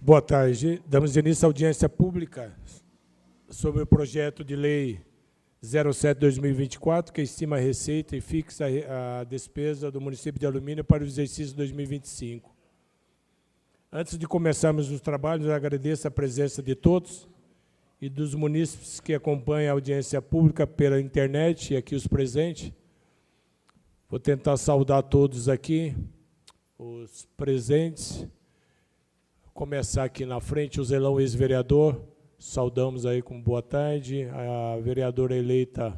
Boa tarde. Damos início à audiência pública sobre o projeto de lei 07/2024, que estima a receita e fixa a despesa do município de Alumínio para o exercício 2025. Antes de começarmos os trabalhos, eu agradeço a presença de todos e dos munícipes que acompanham a audiência pública pela internet e aqui os presentes. Vou tentar saudar todos aqui, os presentes. Começar aqui na frente, o Zelão ex-vereador, saudamos aí com boa tarde, a vereadora eleita,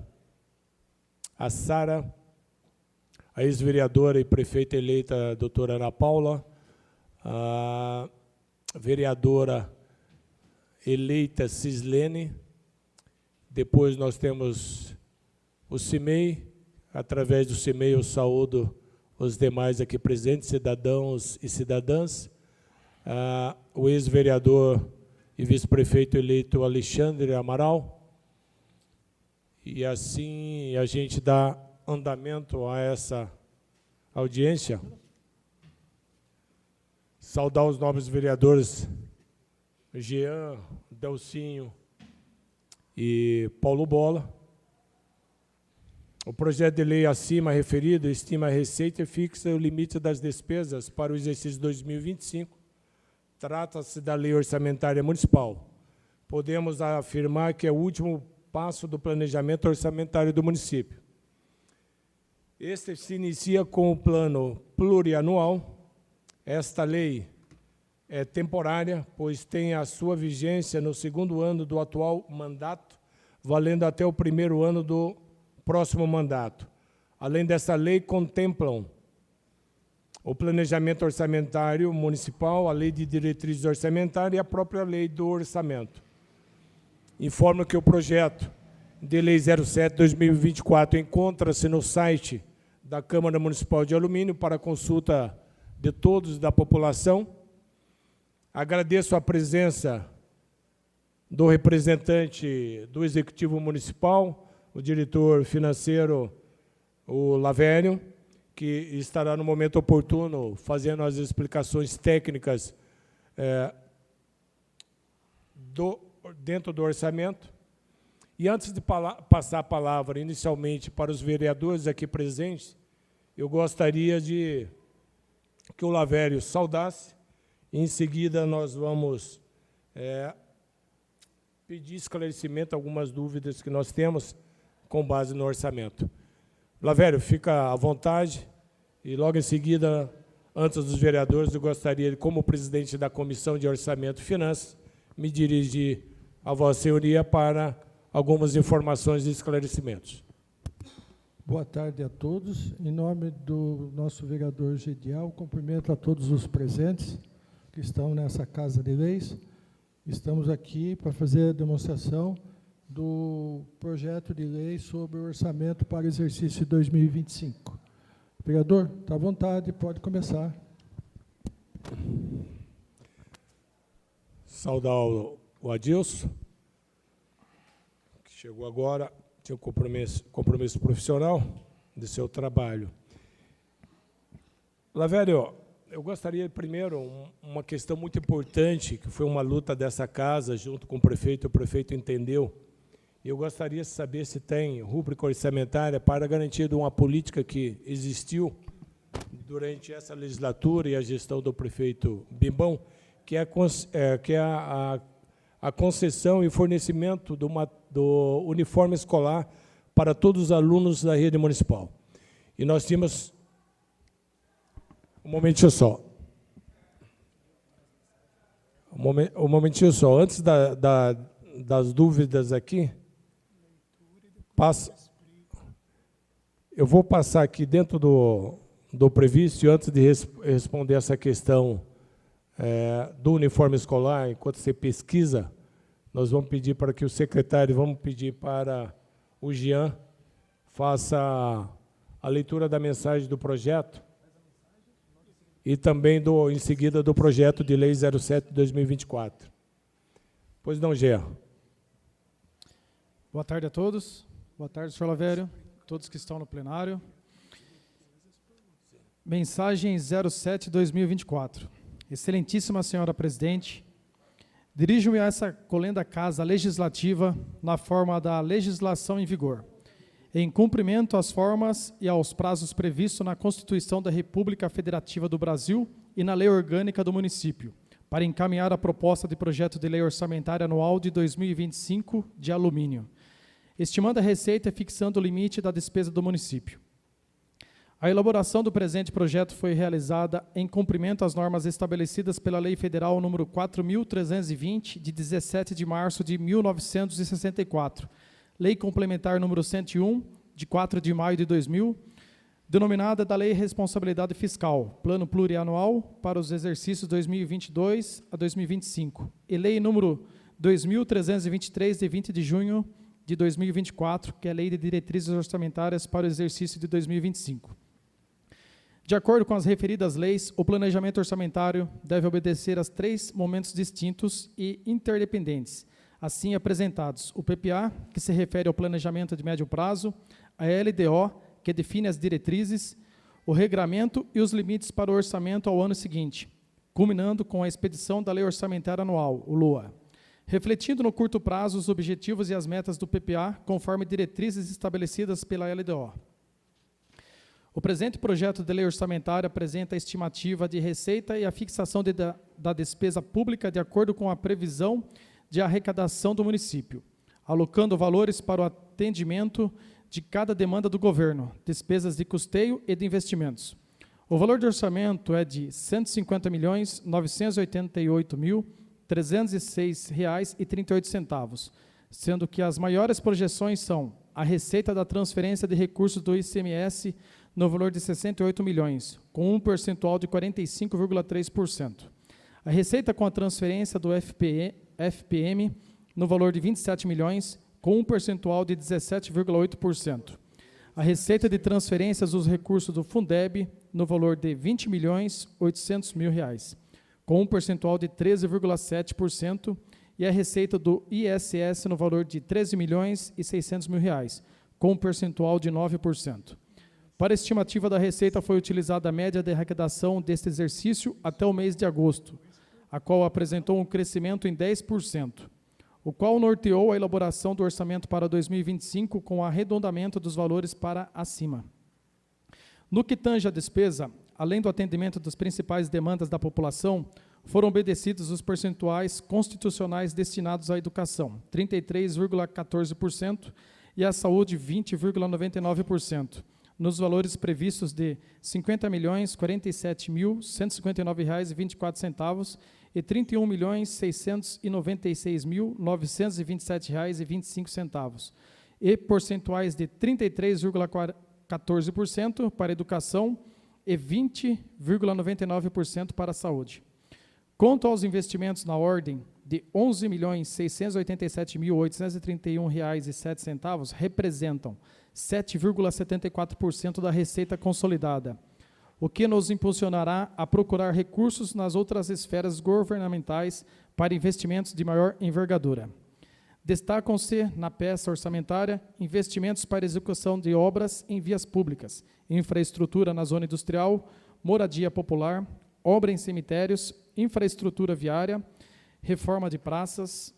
a Sara, a ex-vereadora e prefeita eleita, a doutora Ana Paula, a vereadora eleita Cislene, depois nós temos o CIMEI, através do CIMEI eu saúdo os demais aqui presentes, cidadãos e cidadãs, o ex-vereador e vice-prefeito eleito Alexandre Amaral, e assim a gente dá andamento a essa audiência. Saudar os nobres vereadores Jean, Delcinho e Paulo Bola. O projeto de lei acima referido estima a receita e fixa o limite das despesas para o exercício 2025. Trata-se da Lei Orçamentária Municipal. Podemos afirmar que é o último passo do planejamento orçamentário do município. Este se inicia com o plano plurianual. Esta lei é temporária, pois tem a sua vigência no segundo ano do atual mandato, valendo até o primeiro ano do próximo mandato. Além dessa lei, contemplam o planejamento orçamentário municipal, a lei de diretrizes orçamentárias e a própria lei do orçamento. Informo que o projeto de lei 07/2024 encontra-se no site da Câmara Municipal de Alumínio para consulta de todos da população. Agradeço a presença do representante do Executivo Municipal, o diretor financeiro, o Lavério, que estará no momento oportuno fazendo as explicações técnicas dentro do orçamento. E antes de passar a palavra inicialmente para os vereadores aqui presentes, eu gostaria de que o Lavério saudasse, e em seguida nós vamos pedir esclarecimento a algumas dúvidas que nós temos com base no orçamento. Lavério, fica à vontade, e logo em seguida, antes dos vereadores, eu gostaria, como presidente da Comissão de Orçamento e Finanças, me dirigir a Vossa Senhoria para algumas informações e esclarecimentos. Boa tarde a todos. Em nome do nosso vereador Gedial, cumprimento a todos os presentes que estão nessa Casa de Leis. Estamos aqui para fazer a demonstração do projeto de lei sobre o orçamento para o exercício 2025. Vereador, está à vontade, pode começar. Saudar o Adilson, que chegou agora, tinha um compromisso profissional de seu trabalho. Lavério, eu gostaria, primeiro, uma questão muito importante, que foi uma luta dessa casa, junto com o prefeito entendeu. Eu gostaria de saber se tem rúbrica orçamentária para a garantia de uma política que existiu durante essa legislatura e a gestão do prefeito Bimbão, que é a concessão e fornecimento do uniforme escolar para todos os alunos da rede municipal. E nós tínhamos... Um momentinho só. Um momentinho só. Antes das dúvidas aqui, eu vou passar aqui dentro do previsto, e antes de responder essa questão do uniforme escolar, enquanto você pesquisa, nós vamos pedir para que o secretário, vamos pedir para o Jean, faça a leitura da mensagem do projeto e também, em seguida, do projeto de lei 07/2024. Pois não, Jean. Boa tarde a todos. Boa tarde, senhor Lavério, todos que estão no plenário. Mensagem 07/2024. Excelentíssima senhora presidente, Dirijo-me a essa colenda casa legislativa na forma da legislação em vigor, em cumprimento às formas e aos prazos previstos na Constituição da República Federativa do Brasil e na Lei Orgânica do Município, para encaminhar a proposta de projeto de lei orçamentária anual de 2025 de alumínio, estimando a receita e fixando o limite da despesa do município. A elaboração do presente projeto foi realizada em cumprimento às normas estabelecidas pela Lei Federal nº 4.320, de 17 de março de 1964, Lei Complementar nº 101, de 4 de maio de 2000, denominada da Lei Responsabilidade Fiscal, Plano Plurianual para os exercícios 2022 a 2025, e Lei nº 2.323, de 20 de junho de 2024, que é a Lei de Diretrizes Orçamentárias para o exercício de 2025. De acordo com as referidas leis, o planejamento orçamentário deve obedecer a 3 momentos distintos e interdependentes, assim apresentados: o PPA, que se refere ao planejamento de médio prazo, a LDO, que define as diretrizes, o regramento e os limites para o orçamento ao ano seguinte, culminando com a expedição da Lei Orçamentária Anual, o LOA, refletindo no curto prazo os objetivos e as metas do PPA, conforme diretrizes estabelecidas pela LDO. O presente projeto de lei orçamentária apresenta a estimativa de receita e a fixação da despesa pública de acordo com a previsão de arrecadação do município, alocando valores para o atendimento de cada demanda do governo, despesas de custeio e de investimentos. O valor do orçamento é de R$ 150.988.306,38, sendo que as maiores projeções são a receita da transferência de recursos do ICMS no valor de 68 milhões, com um percentual de 45,3%. A receita com a transferência do FPM no valor de 27 milhões, com um percentual de 17,8%. A receita de transferências dos recursos do Fundeb no valor de R$ 20.800.000, com um percentual de 13,7%, e a receita do ISS no valor de R$ 13.600.000, com um percentual de 9%. Para a estimativa da receita foi utilizada a média de arrecadação deste exercício até o mês de agosto, a qual apresentou um crescimento em 10%, o qual norteou a elaboração do orçamento para 2025 com o arredondamento dos valores para acima. No que tange à despesa, além do atendimento das principais demandas da população, foram obedecidos os percentuais constitucionais destinados à educação, 33,14%, e à saúde, 20,99%, nos valores previstos de R$ 50.047.159,24 e R$ 31.696.927,25, e percentuais de 33,14% para a educação e 20,99% para a saúde. Quanto aos investimentos na ordem de R$ 11.687.831,07, representam 7,74% da receita consolidada, o que nos impulsionará a procurar recursos nas outras esferas governamentais para investimentos de maior envergadura. Destacam-se, na peça orçamentária, investimentos para execução de obras em vias públicas, infraestrutura na zona industrial, moradia popular, obra em cemitérios, infraestrutura viária, reforma de praças,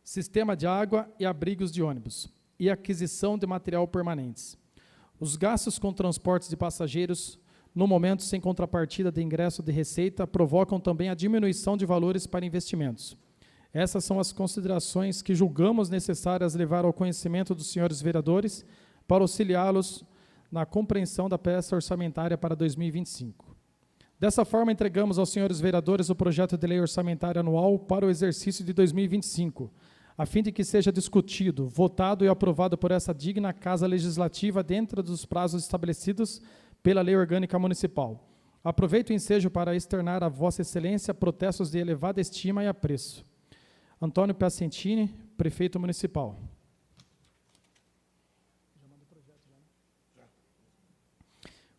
sistema de água e abrigos de ônibus, e aquisição de material permanentes. Os gastos com transportes de passageiros, no momento sem contrapartida de ingresso de receita, provocam também a diminuição de valores para investimentos. Essas são as considerações que julgamos necessárias levar ao conhecimento dos senhores vereadores para auxiliá-los na compreensão da peça orçamentária para 2025. Dessa forma, entregamos aos senhores vereadores o projeto de lei orçamentária anual para o exercício de 2025, a fim de que seja discutido, votado e aprovado por essa digna Casa Legislativa dentro dos prazos estabelecidos pela Lei Orgânica Municipal. Aproveito o ensejo para externar a Vossa Excelência protestos de elevada estima e apreço. Antônio Piacentini, Prefeito Municipal.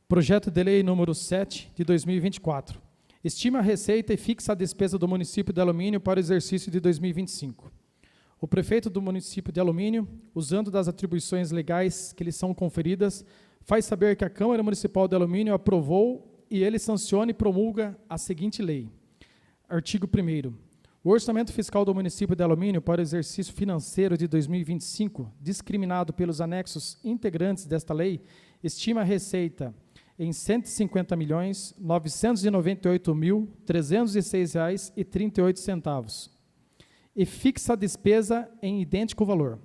Projeto de Lei número 7, de 2024. Estima a receita e fixa a despesa do município de Alumínio para o exercício de 2025. O prefeito do município de Alumínio, usando das atribuições legais que lhe são conferidas, faz saber que a Câmara Municipal de Alumínio aprovou e ele sanciona e promulga a seguinte lei. Artigo 1º. O orçamento fiscal do município de Alumínio para o exercício financeiro de 2025, discriminado pelos anexos integrantes desta lei, estima a receita em R$ 150.998.306,38 e fixa a despesa em idêntico valor.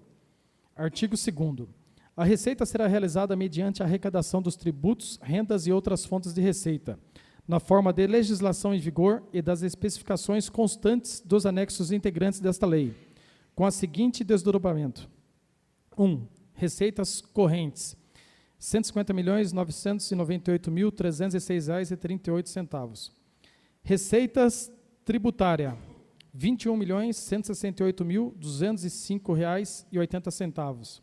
Artigo 2º. A receita será realizada mediante a arrecadação dos tributos, rendas e outras fontes de receita, na forma de legislação em vigor e das especificações constantes dos anexos integrantes desta lei, com a seguinte desdobramento. 1. Receitas correntes, R$ 150.998.306,38. Receitas tributária, R$ 21.168.205,80.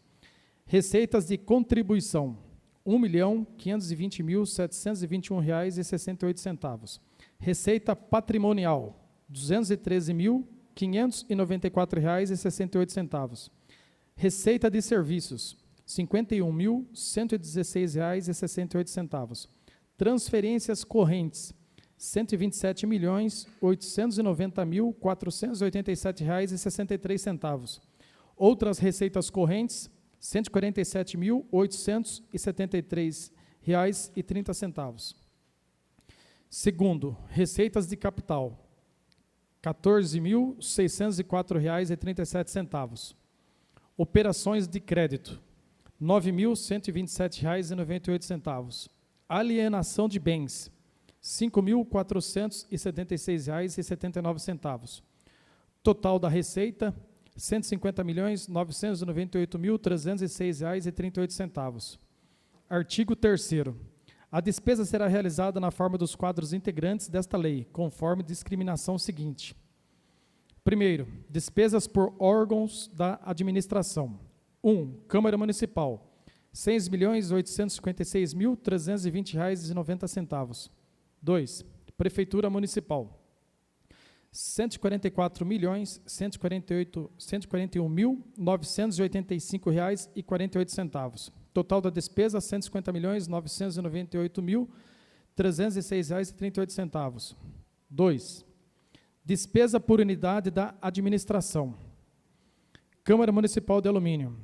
Receitas de contribuição, R$ 1.520.721,68. Receita patrimonial, R$ 213.594,68. Receita de serviços, R$ 51.116,68. Transferências correntes, R$ 127.890.487,63. Outras receitas correntes, R$ 147.873,30. Segundo, receitas de capital, R$ 14.604,37. Operações de crédito, R$ 9.127,98. Alienação de bens, R$ 5.476,79. Total da receita, R$ 150.998.306,38. Artigo 3º. A despesa será realizada na forma dos quadros integrantes desta lei, conforme discriminação seguinte. Primeiro, despesas por órgãos da administração. 1. Câmara Municipal, R$ 6.856.320,90. 2. Prefeitura Municipal, R$ 141.985,48. Total da despesa, R$ 150.998.306,38. 2. Despesa por unidade da administração. Câmara Municipal de Alumínio, R$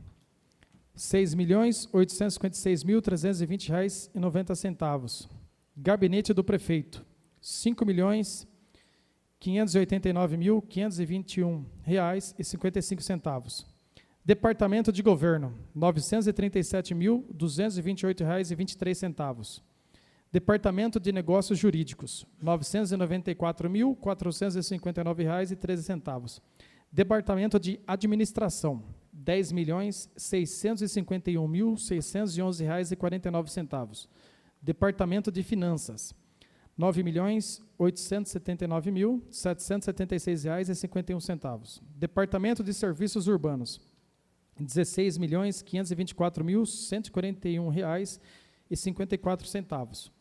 6.856.320,90. Gabinete do Prefeito, R$ 5.589.521,55. Departamento de Governo, R$ 937.228,23. Departamento de Negócios Jurídicos, R$ 994.459,13. Departamento de Administração, R$ 10.651.611,49. Departamento de Finanças, R$ 9.879.776,51. Departamento de Serviços Urbanos, R$ 16.524.141,54.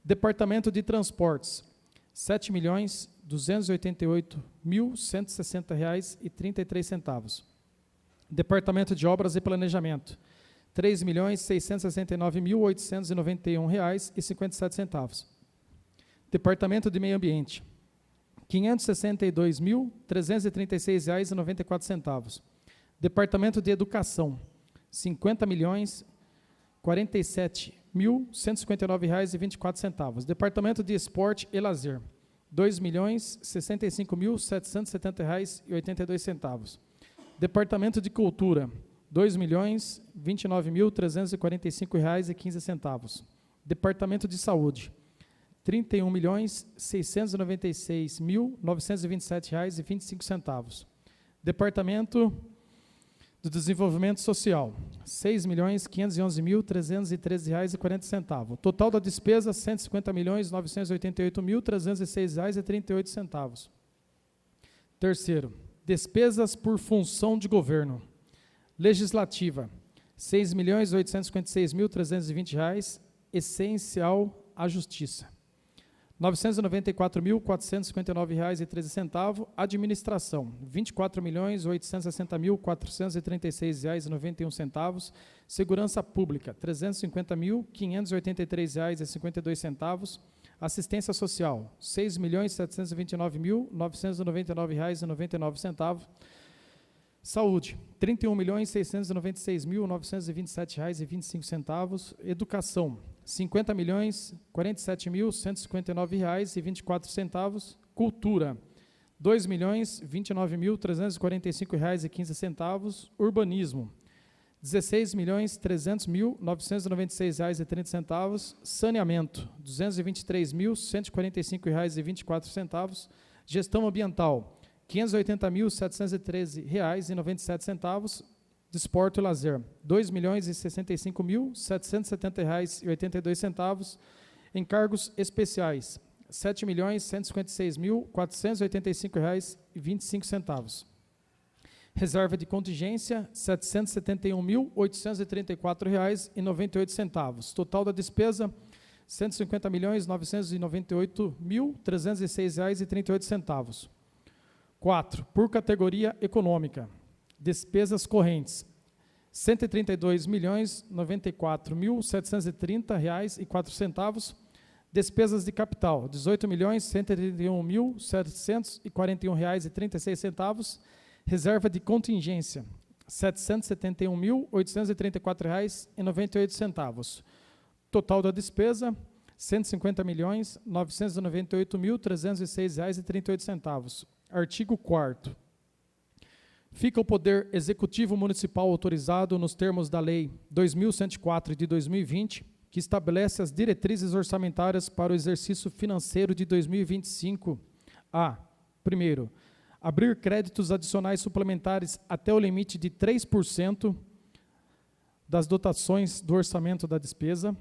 Departamento de Transportes, R$ 7.288.160,33. Departamento de Obras e Planejamento, R$ 3.669.891,57. Departamento de Meio Ambiente, R$ 562.336,94. Departamento de Educação, R$ 50.047.159,24. Departamento de Esporte e Lazer, R$ 2.065.770,82. Departamento de Cultura, R$ 2.029.345,15. Departamento de Saúde, R$ 31.696.927,25. Departamento do Desenvolvimento Social, R$ 6.511.313,40. Total da despesa, R$ 150.988.306,38. Terceiro, despesas por função de governo. Legislativa, R$ 6.856.320, essencial à Justiça. R$ 994.459,13. Administração, R$ 24.860.436,91. Segurança Pública, R$ 350.583,52. Assistência social, R$ 6.729.999,99. Saúde, R$ 31.696.927,25. Educação, R$ 50.047.159,24. Cultura, R$ 2.029.345,15. Urbanismo, R$ 16.300.996,30. Saneamento, R$ 223.145,24. Gestão ambiental, R$ 580.713,97. Desporto e lazer, R$ 2.065.770,82. Encargos especiais, R$ 7.156.485,25. Reserva de contingência, R$ 771.834,98. Total da despesa, R$ 150.998.306,38. 4. Por categoria econômica. Despesas correntes, R$ 132.094.730,04. Despesas de capital, R$ 18.131.741,36. Reserva de contingência, R$ 771.834,98. Total da despesa, R$ 150.998.306,38. Artigo 4º. Fica o Poder Executivo Municipal autorizado nos termos da Lei 2.104 de 2020, que estabelece as diretrizes orçamentárias para o exercício financeiro de 2025, a, primeiro, abrir créditos adicionais suplementares até o limite de 3% das dotações do orçamento da despesa.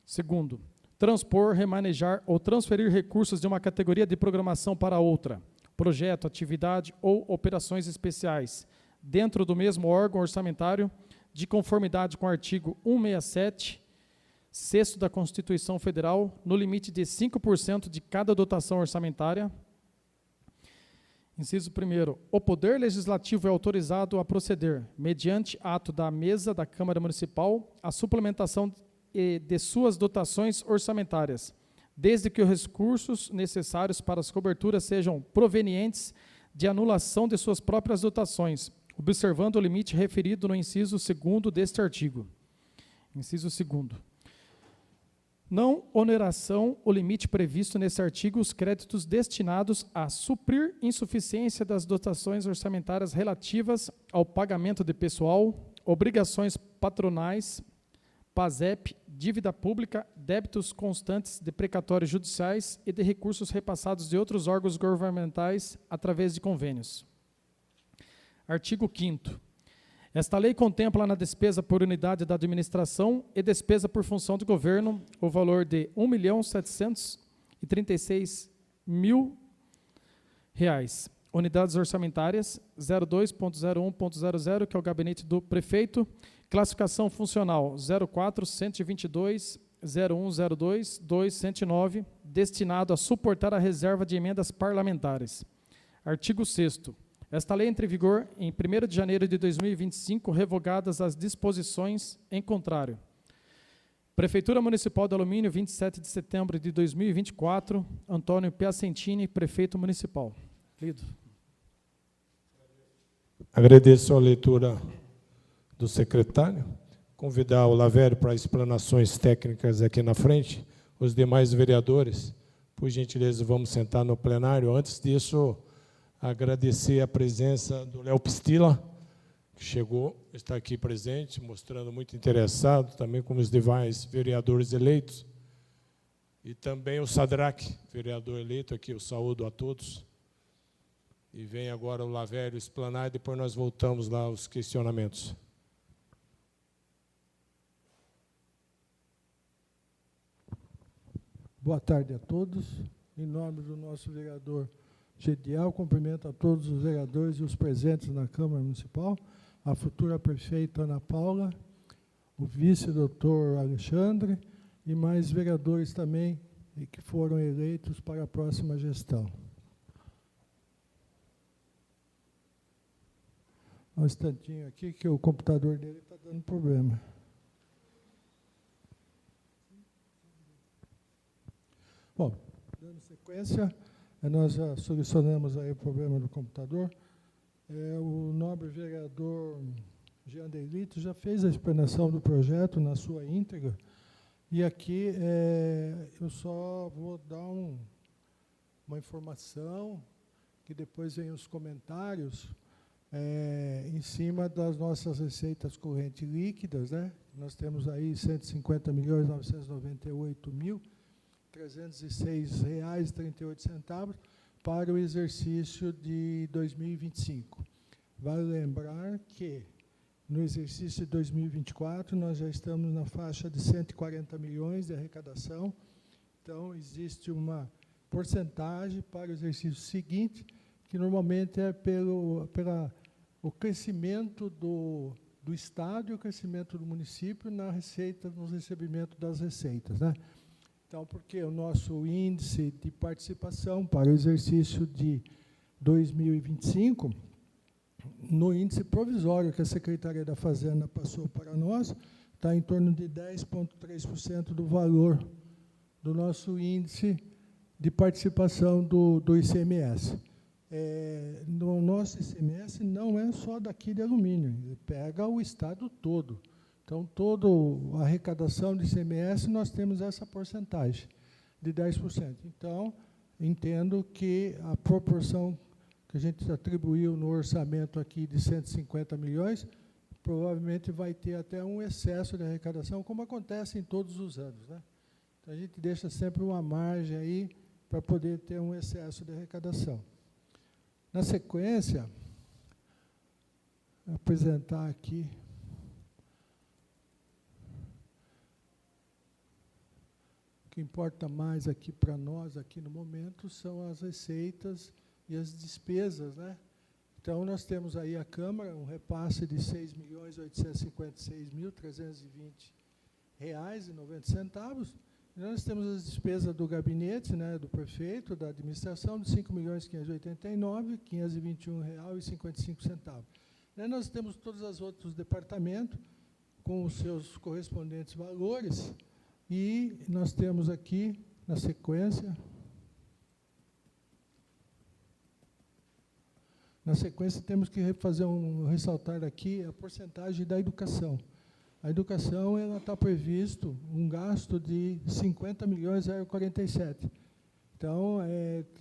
Segundo, transpor, remanejar ou transferir recursos de uma categoria de programação para outra, projeto, atividade ou operações especiais, dentro do mesmo órgão orçamentário, de conformidade com o artigo 167, 6º da Constituição Federal, no limite de 5% de cada dotação orçamentária. Inciso 1º. O Poder Legislativo é autorizado a proceder, mediante ato da mesa da Câmara Municipal, a suplementação de suas dotações orçamentárias, desde que os recursos necessários para as coberturas sejam provenientes de anulação de suas próprias dotações, observando o limite referido no inciso 2º deste artigo. Inciso 2º. Não oneração o limite previsto nesse artigo os créditos destinados a suprir insuficiência das dotações orçamentárias relativas ao pagamento de pessoal, obrigações patronais, PASEP, dívida pública, débitos constantes de precatórios judiciais e de recursos repassados de outros órgãos governamentais através de convênios. Artigo 5º. Esta lei contempla na despesa por unidade da administração e despesa por função de governo o valor de R$ 1.736.000. Unidades orçamentárias 02.01.00, que é o gabinete do prefeito. Classificação funcional 04-122-0102-2-109, destinado a suportar a reserva de emendas parlamentares. Artigo 6º. Esta lei entra em vigor em 1º de janeiro de 2025, revogadas as disposições em contrário. Prefeitura Municipal de Alumínio, 27 de setembro de 2024, Antônio Piacentini, prefeito municipal. Lido. Agradeço a leitura do secretário. Convidar o Lavério para explanações técnicas aqui na frente. Os demais vereadores, por gentileza, vamos sentar no plenário. Antes disso, agradecer a presença do Léo Pistila, que chegou, está aqui presente, mostrando muito interessado, também como os demais vereadores eleitos. E também o Sadraque, vereador eleito aqui, eu saúdo a todos. E vem agora o Lavério explanar, e depois nós voltamos lá aos questionamentos. Boa tarde a todos. Em nome do nosso vereador Gedial, cumprimento a todos os vereadores e os presentes na Câmara Municipal, a futura prefeita Ana Paula, o vice-doutor Alexandre e mais vereadores também que foram eleitos para a próxima gestão. Um instantinho aqui, que o computador dele está dando problema. Bom, dando sequência, nós já solucionamos aí o problema do computador. O nobre vereador Jean Delito já fez a explanação do projeto na sua íntegra, e aqui eu só vou dar uma informação, que depois vem os comentários, em cima das nossas receitas correntes líquidas, né? Nós temos aí R$ 150.998.306,38 para o exercício de 2025. Vale lembrar que, no exercício de 2024, nós já estamos na faixa de 140 milhões de arrecadação. Então, existe uma porcentagem para o exercício seguinte, que normalmente é pelo o crescimento do Estado e o crescimento do município na receita, no recebimento das receitas, né? Então, porque o nosso índice de participação para o exercício de 2025, no índice provisório que a Secretaria da Fazenda passou para nós, está em torno de 10,3% do valor do nosso índice de participação do ICMS. No nosso ICMS não é só daqui de alumínio, ele pega o estado todo. Então, toda a arrecadação de ICMS, nós temos essa porcentagem de 10%. Então, entendo que a proporção que a gente atribuiu no orçamento aqui de 150 milhões, provavelmente vai ter até um excesso de arrecadação, como acontece em todos os anos, né? Então, a gente deixa sempre uma margem aí para poder ter um excesso de arrecadação. Na sequência, vou apresentar aqui o que importa mais aqui para nós, aqui no momento, são as receitas e as despesas, né? Então, nós temos aí a Câmara, um repasse de R$ 6.856.320,90. Nós temos as despesas do gabinete, né, do prefeito, da administração, de R$ 5.589.521,55. Nós temos todos os outros departamentos com os seus correspondentes valores, e nós temos aqui, na sequência, temos que ressaltar aqui a porcentagem da educação. A educação está previsto um gasto de 50.047. Então,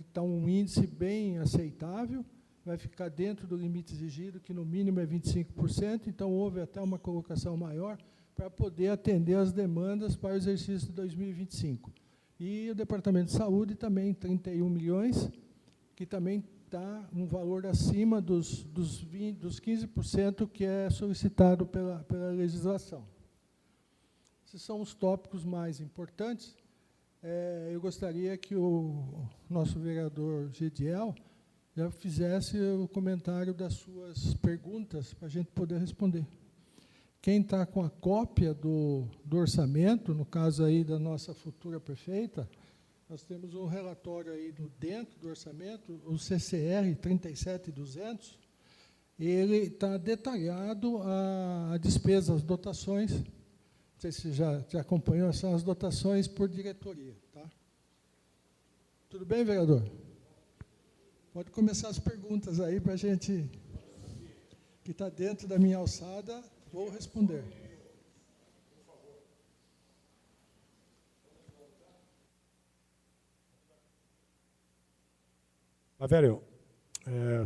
está um índice bem aceitável, vai ficar dentro do limite exigido, que no mínimo é 25%, então houve até uma colocação maior para poder atender as demandas para o exercício de 2025. E o Departamento de Saúde também, 31 milhões, que também está um valor acima dos 15% que é solicitado pela legislação. Esses são os tópicos mais importantes. Eu gostaria que o nosso vereador Gediel já fizesse o comentário das suas perguntas para a gente poder responder. Quem está com a cópia do orçamento, no caso aí da nossa futura prefeita, nós temos um relatório aí dentro do orçamento, o CCR 37200, ele está detalhado a despesa, as dotações, não sei se já acompanhou, são as dotações por diretoria. Tá? Tudo bem, vereador? Pode começar as perguntas aí para a gente, que está dentro da minha alçada, vou responder. Velho,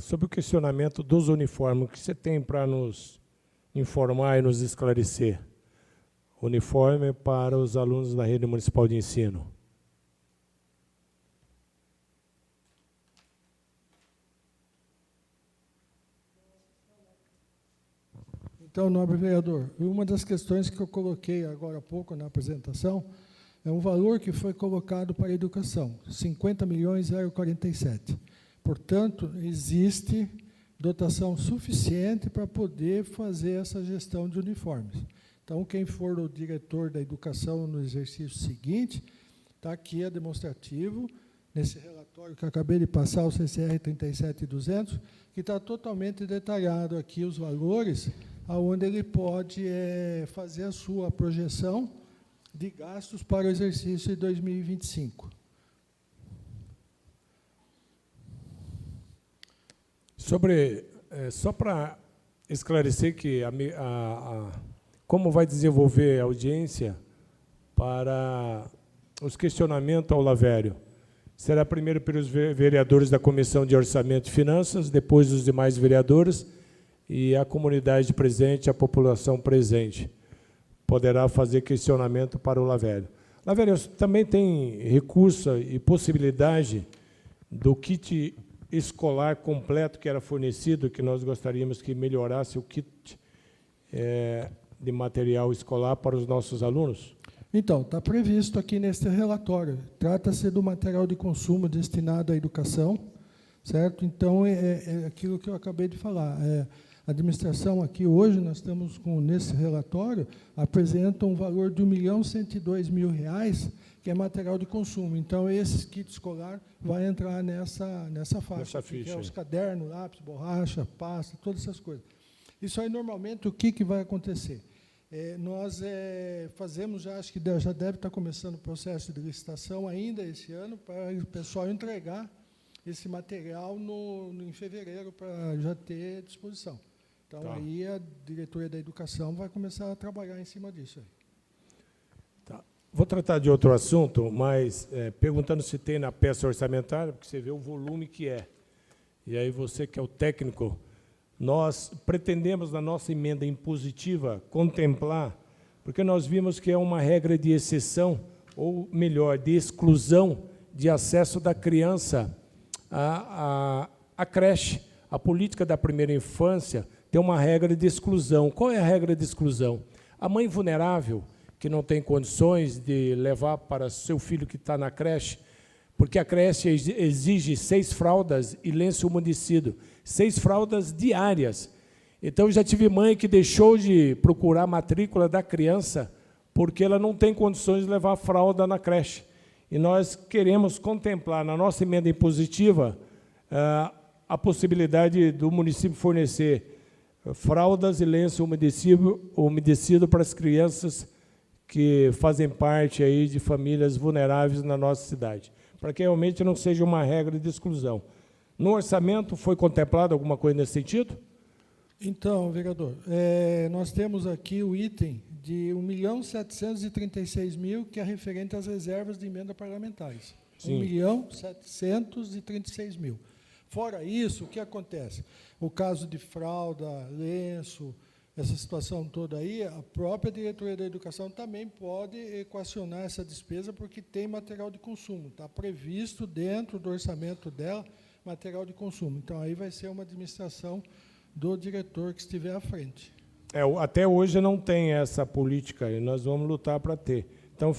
sobre o questionamento dos uniformes, o que você tem para nos informar e nos esclarecer? Uniforme para os alunos da rede municipal de ensino. Então, nobre vereador, uma das questões que eu coloquei agora há pouco na apresentação é um valor que foi colocado para a educação, 50.047. Portanto, existe dotação suficiente para poder fazer essa gestão de uniformes. Então, quem for o diretor da educação no exercício seguinte, está aqui a demonstrativo, nesse relatório que eu acabei de passar, o CCR 37200, que está totalmente detalhado aqui os valores, onde ele pode fazer a sua projeção de gastos para o exercício de 2025. Só para esclarecer que como vai desenvolver a audiência para os questionamentos ao Lavério. Será primeiro pelos vereadores da Comissão de Orçamento e Finanças, depois os demais vereadores e a comunidade presente, a população presente. Poderá fazer questionamento para o Lavério. Lavério, também tem recurso e possibilidade do kit escolar completo que era fornecido, que nós gostaríamos que melhorasse o kit de material escolar para os nossos alunos? Então, está previsto aqui neste relatório. Trata-se do material de consumo destinado à educação, certo? Então, é aquilo que eu acabei de falar. A administração aqui, hoje, nós estamos nesse relatório, apresenta um valor de R$ 1.102.000, que é material de consumo. Então, esse kit escolar vai entrar nessa faixa, que é os cadernos, lápis, borracha, pasta, todas essas coisas. Isso aí, normalmente, o que vai acontecer? Nós fazemos, acho que já deve estar começando o processo de licitação ainda esse ano, para o pessoal entregar esse material em fevereiro, para já ter à disposição. Então, tá. Aí a diretoria da educação vai começar a trabalhar em cima disso. Aí. Tá. Vou tratar de outro assunto, mas perguntando se tem na peça orçamentária, porque você vê o volume que é. E aí você, que é o técnico, nós pretendemos, na nossa emenda impositiva, contemplar, porque nós vimos que é uma regra de exceção, ou melhor, de exclusão de acesso da criança à creche. A política da primeira infância tem uma regra de exclusão. Qual é a regra de exclusão? A mãe vulnerável, que não tem condições de levar para seu filho que está na creche, porque a creche exige 6 fraldas e lenço umedecido, 6 fraldas diárias. Então, eu já tive mãe que deixou de procurar a matrícula da criança porque ela não tem condições de levar a fralda na creche. E nós queremos contemplar, na nossa emenda impositiva, a possibilidade do município fornecer fraldas e lenço umedecido para as crianças que fazem parte aí de famílias vulneráveis na nossa cidade, para que realmente não seja uma regra de exclusão. No orçamento foi contemplado alguma coisa nesse sentido? Então, vereador, nós temos aqui o item de R$ 1.736.000, que é referente às reservas de emenda parlamentares. R$ 1.736.000. Fora isso, o que acontece? O caso de fralda, lenço, essa situação toda aí, a própria diretoria da educação também pode equacionar essa despesa, porque tem material de consumo. Está previsto dentro do orçamento dela material de consumo. Então, aí vai ser uma administração do diretor que estiver à frente. Até hoje não tem essa política, e nós vamos lutar para ter. Então,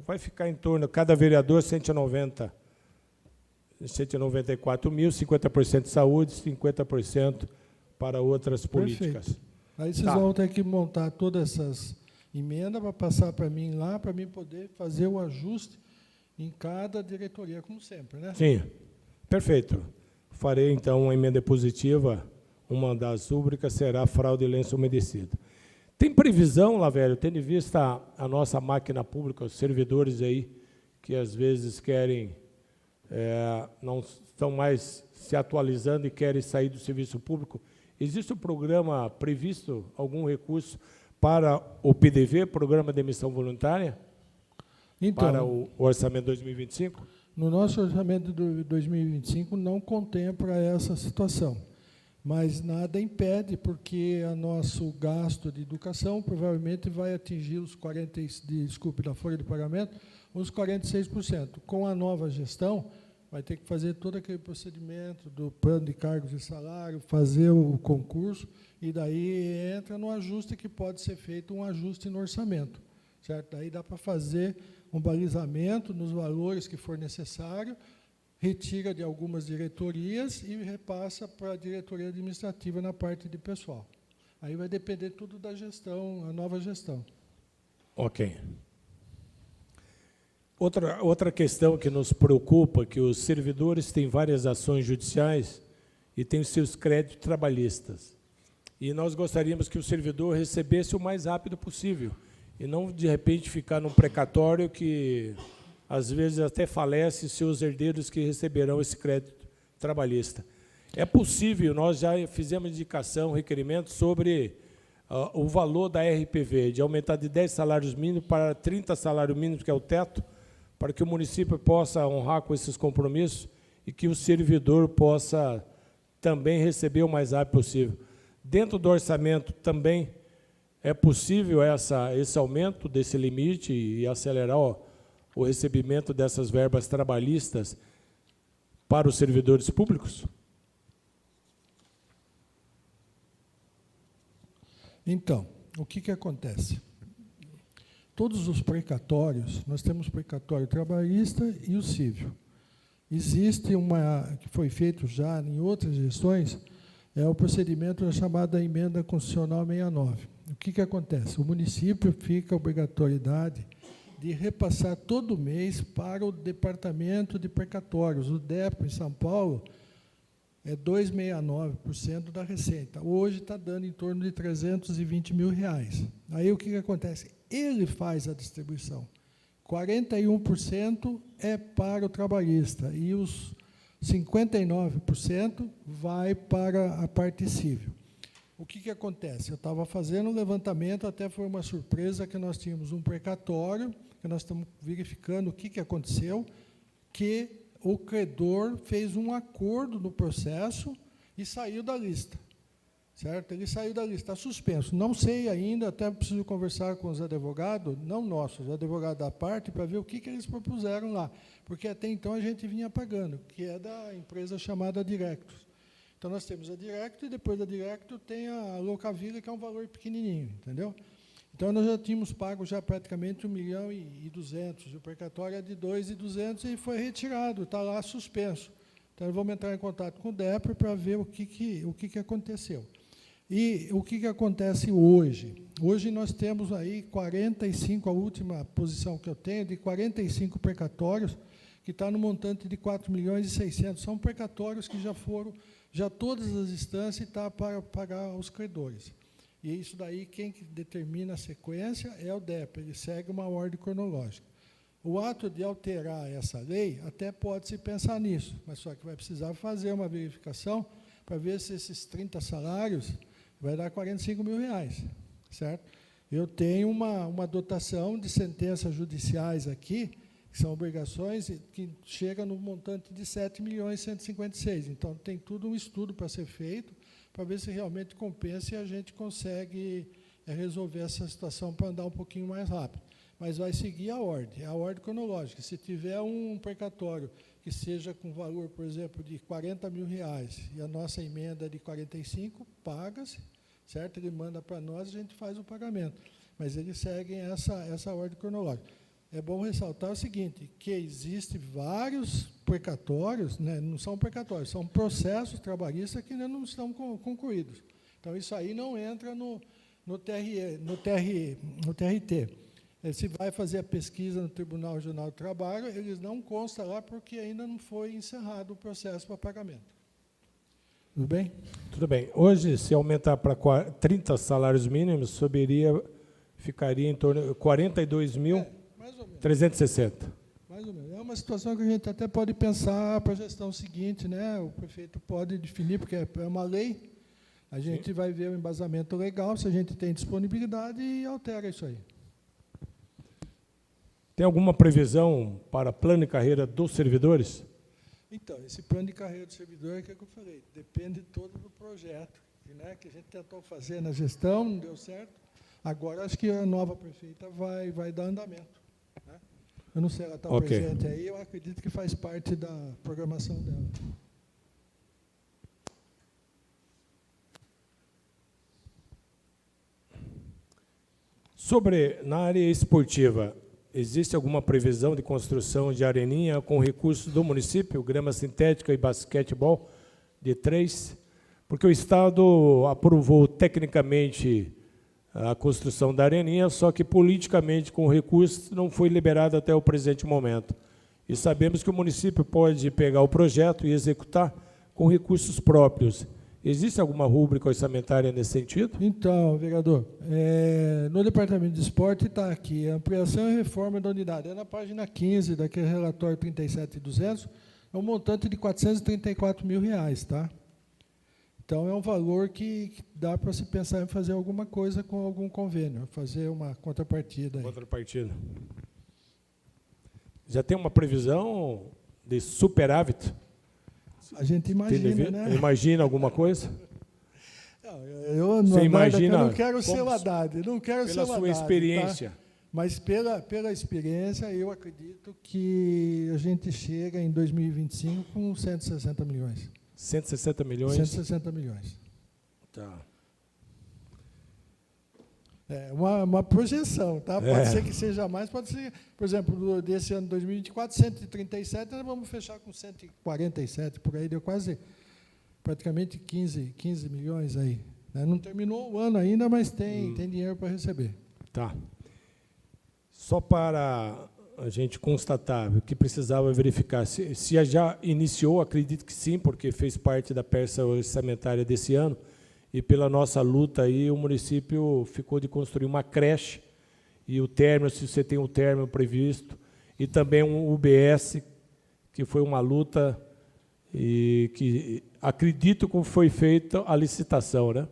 vai ficar em torno, cada vereador, 194 mil, 50% de saúde, 50% para outras políticas. Perfeito. Aí vocês vão ter que montar todas essas emendas para passar para mim lá, para mim poder fazer o ajuste em cada diretoria, como sempre, né? Sim, perfeito. Farei, então, uma emenda positiva. Uma das rúbricas será fralda e lenço umedecido. Tem previsão, Lavério, tendo em vista a nossa máquina pública, os servidores aí, que às vezes querem, não estão mais se atualizando e querem sair do serviço público, existe um programa previsto, algum recurso para o PDV, Programa de Emissão Voluntária, então, para o orçamento 2025? No nosso orçamento de 2025 não contempla essa situação. Mas nada impede, porque o nosso gasto de educação provavelmente vai atingir os da folha de pagamento, os 46%. Com a nova gestão, vai ter que fazer todo aquele procedimento do plano de cargos e salário, fazer o concurso, e daí entra no ajuste que pode ser feito, um ajuste no orçamento. Certo? Daí dá para fazer um balizamento nos valores que for necessário, retira de algumas diretorias e repassa para a diretoria administrativa na parte de pessoal. Aí vai depender tudo da gestão, a nova gestão. Ok. Outra questão que nos preocupa, que os servidores têm várias ações judiciais e têm os seus créditos trabalhistas. E nós gostaríamos que o servidor recebesse o mais rápido possível, e não, de repente, ficar num precatório que às vezes até falece seus herdeiros que receberão esse crédito trabalhista. É possível, nós já fizemos indicação, requerimento sobre o valor da RPV, de aumentar de 10 salários mínimos para 30 salários mínimos, que é o teto, para que o município possa honrar com esses compromissos e que o servidor possa também receber o mais rápido possível. Dentro do orçamento também é possível esse aumento desse limite e acelerar o recebimento dessas verbas trabalhistas para os servidores públicos? Então, o que acontece? Todos os precatórios, nós temos o precatório trabalhista e o civil. Existe que foi feito já em outras gestões, é o procedimento da chamada Emenda Constitucional 69. O que acontece? O município fica a obrigatoriedade de repassar todo mês para o Departamento de Precatórios. O DEPRE, em São Paulo, é 2,69% da receita. Hoje está dando em torno de R$320 mil. Aí o que acontece? Ele faz a distribuição. 41% é para o trabalhista e os 59% vai para a parte civil. O que acontece? Eu estava fazendo um levantamento, até foi uma surpresa que nós tínhamos um precatório, que nós estamos verificando o que aconteceu, que o credor fez um acordo no processo e saiu da lista, certo? Ele saiu da lista, está suspenso. Não sei ainda, até preciso conversar com os advogados, não nossos, os advogados da parte, para ver o que eles propuseram lá, porque até então a gente vinha pagando, que é da empresa chamada Directus. Então, nós temos a Directus e depois da Directus tem a Locavilla, que é um valor pequenininho, entendeu? Então, nós já tínhamos pago já praticamente 1.200.000, o precatório é de 2.200.000 e foi retirado, está lá suspenso. Então, vamos entrar em contato com o DEPRE para ver o que aconteceu. E o que acontece hoje? Hoje nós temos aí 45, a última posição que eu tenho, de 45 precatórios, que está no montante de 4.600.000. São precatórios que já todas as instâncias estão para pagar os credores. E isso daí, quem determina a sequência é o DEPRE, ele segue uma ordem cronológica. O ato de alterar essa lei, até pode-se pensar nisso, mas só que vai precisar fazer uma verificação para ver se esses 30 salários vai dar R$45 mil, certo? Eu tenho uma dotação de sentenças judiciais aqui, que são obrigações, que chega no montante de 7.156.000. Então, tem tudo um estudo para ser feito, para ver se realmente compensa e a gente consegue resolver essa situação para andar um pouquinho mais rápido. Mas vai seguir a ordem cronológica. Se tiver um precatório que seja com valor, por exemplo, de R$40 mil, e a nossa emenda de 45, paga-se, certo? Ele manda para nós, a gente faz o pagamento. Mas eles seguem essa ordem cronológica. É bom ressaltar o seguinte, que existem vários precatórios, né, não são precatórios, são processos trabalhistas que ainda não estão concluídos. Então, isso aí não entra no TRT. Se vai fazer a pesquisa no Tribunal Regional do Trabalho, eles não constam lá porque ainda não foi encerrado o processo para pagamento. Tudo bem? Tudo bem. Hoje, se aumentar para 30 salários mínimos, ficaria em torno de 42.360. Mais ou menos. É uma situação que a gente até pode pensar para a gestão seguinte, né? O prefeito pode definir, porque é uma lei, a gente vai ver o embasamento legal, se a gente tem disponibilidade, e altera isso aí. Tem alguma previsão para plano de carreira dos servidores? Então, esse plano de carreira do servidor é o que eu falei, depende todo do projeto, né, que a gente tentou fazer na gestão, não deu certo. Agora, acho que a nova prefeita vai dar andamento. Né? Eu não sei, ela está presente aí, eu acredito que faz parte da programação dela. Na área esportiva, existe alguma previsão de construção de areninha com recursos do município, grama sintética e basquetebol de 3? Porque o Estado aprovou tecnicamente a construção da areninha, só que politicamente, com recursos, não foi liberado até o presente momento. E sabemos que o município pode pegar o projeto e executar com recursos próprios. Existe alguma rúbrica orçamentária nesse sentido? Então, vereador, no Departamento de Esporte está aqui, ampliação e reforma da unidade. É na página 15 daquele relatório 37.200, é um montante de R$434 mil, tá? Então, é um valor que dá para se pensar em fazer alguma coisa com algum convênio, fazer uma contrapartida. Contrapartida. Já tem uma previsão de superávit? A gente imagina, né? Imagina alguma coisa? Eu não quero ser o Haddad, não quero ser o Haddad. Pela sua experiência. Tá? Mas pela experiência, eu acredito que a gente chega em 2025 com 160 milhões. 160 milhões? 160 milhões. Tá. É uma projeção, tá? Pode ser que seja mais, pode ser, por exemplo, desse ano 2024, 137, nós vamos fechar com 147, por aí, deu praticamente 15 milhões aí. Não terminou o ano ainda, mas tem dinheiro para receber. Tá. Só para a gente constatar, o que precisava verificar, se já iniciou, acredito que sim, porque fez parte da peça orçamentária desse ano, e pela nossa luta aí, o município ficou de construir uma creche, e o término, se você tem o término previsto, e também um UBS, que foi uma luta, e que acredito que foi feita a licitação, né?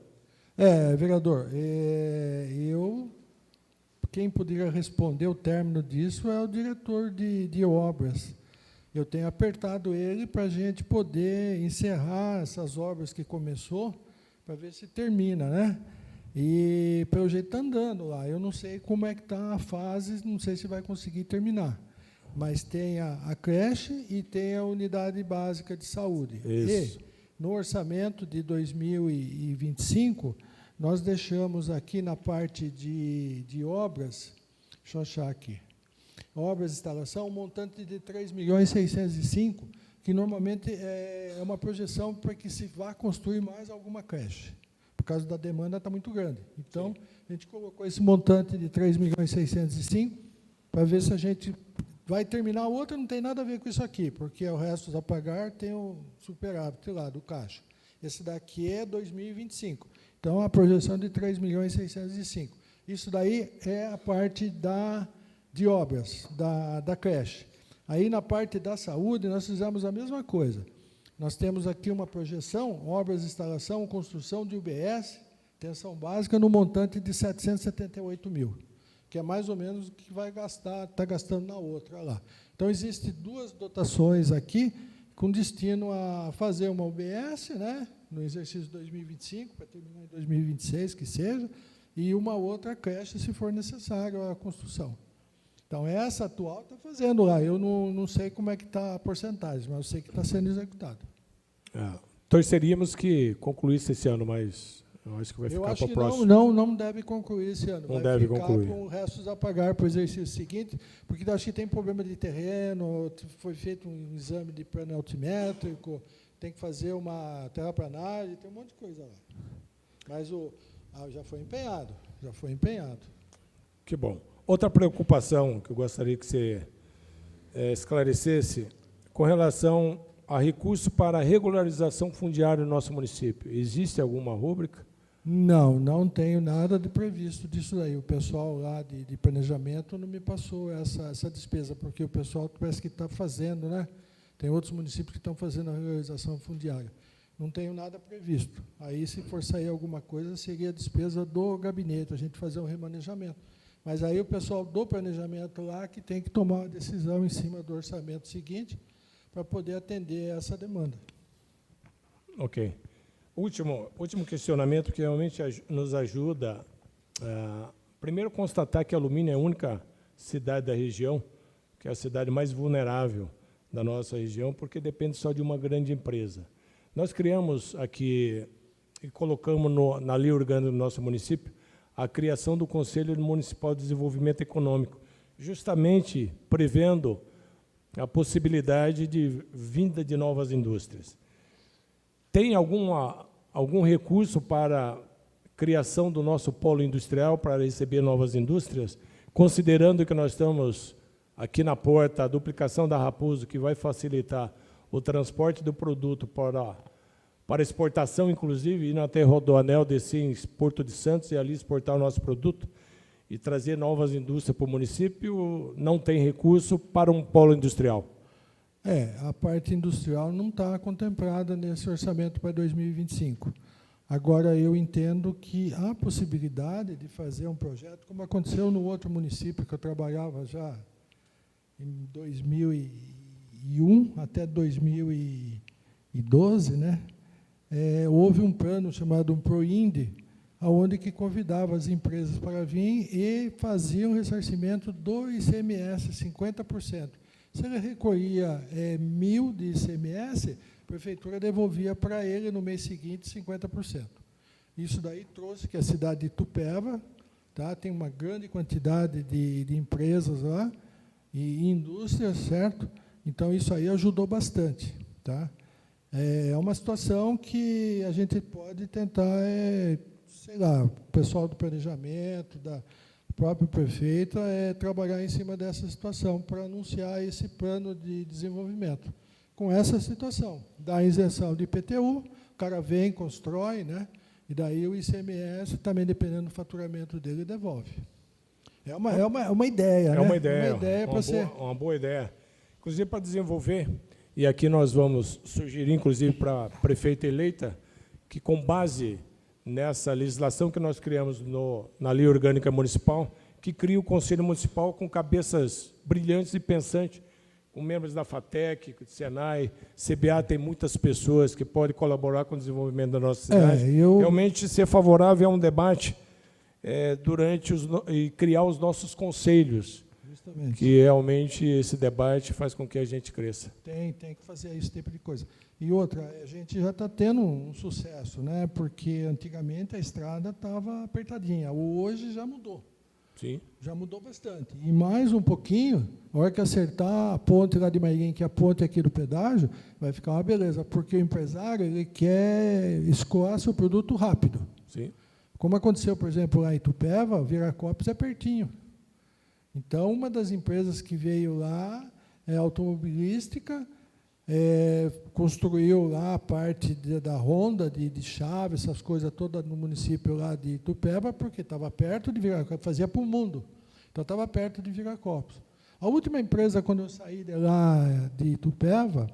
Vereador, quem poderia responder o término disso é o diretor de obras. Eu tenho apertado ele para a gente poder encerrar essas obras que começou, para ver se termina, né? E, pelo jeito, está andando lá. Eu não sei como é que está a fase, não sei se vai conseguir terminar. Mas tem a creche e tem a unidade básica de saúde. Isso. E, no orçamento de 2025, nós deixamos aqui na parte de obras, deixa eu achar aqui, obras de instalação, um montante de 3.605.000, que normalmente é uma projeção para que se vá construir mais alguma creche. Por causa da demanda está muito grande. Então, a gente colocou esse montante de 3.605.000 para ver se a gente vai terminar. A outra não tem nada a ver com isso aqui, porque o resto a pagar tem o superávit lá do caixa. Esse daqui é 2025. Então, a projeção de 3.605.000. Isso daí é a parte de obras, da creche. Aí, na parte da saúde, nós fizemos a mesma coisa. Nós temos aqui uma projeção, obras de instalação, construção de UBS, atenção básica, no montante de 778.000, que é mais ou menos o que vai gastar, está gastando na outra lá. Então, existem duas dotações aqui, com destino a fazer uma UBS, né, no exercício 2025, para terminar em 2026, que seja, e uma outra creche, se for necessário, a construção. Então, essa atual está fazendo lá. Eu não sei como é que está a porcentagem, mas eu sei que está sendo executado. Torceríamos que concluísse esse ano, mas eu acho que vai ficar para o próximo. Não deve concluir esse ano. Não vai deve ficar concluir. Com restos a pagar para o exercício seguinte, porque acho que tem problema de terreno, foi feito um exame de plano altimétrico, tem que fazer uma terraplanagem, tem um monte de coisa lá. Mas já foi empenhado. Que bom. Outra preocupação que eu gostaria que você esclarecesse, com relação a recurso para a regularização fundiária no nosso município. Existe alguma rúbrica? Não tenho nada de previsto disso daí. O pessoal lá de planejamento não me passou essa despesa, porque o pessoal parece que está fazendo, né? Tem outros municípios que estão fazendo a regularização fundiária. Não tenho nada previsto. Aí, se for sair alguma coisa, seria a despesa do gabinete, a gente fazer um remanejamento. Mas aí o pessoal do planejamento lá que tem que tomar uma decisão em cima do orçamento seguinte para poder atender essa demanda. Ok. Último questionamento que realmente nos ajuda primeiro, constatar que Alumínio é a única cidade da região, que é a cidade mais vulnerável da nossa região, porque depende só de uma grande empresa. Nós criamos aqui e colocamos na lei orgânica do nosso município a criação do Conselho Municipal de Desenvolvimento Econômico, justamente prevendo a possibilidade de vinda de novas indústrias. Tem algum recurso para a criação do nosso polo industrial para receber novas indústrias, considerando que nós estamos aqui na porta a duplicação da Raposo, que vai facilitar o transporte do produto para exportação, inclusive, ir até Rodoanel, descer em Porto de Santos e ali exportar o nosso produto e trazer novas indústrias para o município, não tem recurso para um polo industrial. A parte industrial não está contemplada nesse orçamento para 2025. Agora, eu entendo que há possibilidade de fazer um projeto, como aconteceu no outro município que eu trabalhava já em 2001 até 2012, né? Houve um plano chamado um ProIndy, onde que convidava as empresas para vir e faziam um ressarcimento do ICMS, 50%. Se ele recolhia 1.000 de ICMS, a prefeitura devolvia para ele, no mês seguinte, 50%. Isso daí trouxe que a cidade de Itupeva, tá, tem uma grande quantidade de empresas lá, e indústrias, certo? Então, isso aí ajudou bastante. Tá? É uma situação que a gente pode tentar, sei lá, o pessoal do planejamento, da próprio prefeito, trabalhar em cima dessa situação para anunciar esse plano de desenvolvimento. Com essa situação, da isenção de IPTU, o cara vem, constrói, né? E daí o ICMS, também dependendo do faturamento dele, devolve. É uma ideia, né? É uma ideia, uma boa ideia. Inclusive, para desenvolver, e aqui nós vamos sugerir, inclusive, para a prefeita eleita, que com base nessa legislação que nós criamos na Lei Orgânica Municipal, que cria o Conselho Municipal com cabeças brilhantes e pensantes, com membros da FATEC, do Senai, CBA, tem muitas pessoas que podem colaborar com o desenvolvimento da nossa cidade. Realmente ser favorável a um debate e criar os nossos conselhos. Justamente. Que realmente esse debate faz com que a gente cresça. Tem que fazer esse tipo de coisa. E outra, a gente já está tendo um sucesso, né? Porque antigamente a estrada estava apertadinha, hoje já mudou. Sim. Já mudou bastante. E mais um pouquinho, a hora que acertar a ponte lá de Mairém, que é a ponte aqui do pedágio, vai ficar uma beleza, porque o empresário ele quer escoar seu produto rápido. Sim. Como aconteceu, por exemplo, lá em Itupeva, Viracopos é pertinho. Então, uma das empresas que veio lá é automobilística, construiu lá a parte da Honda, de chave, essas coisas todas no município lá de Itupeva, porque estava perto de Viracopos, fazia para o mundo. Então, estava perto de Viracopos. A última empresa, quando eu saí de lá de Itupeva,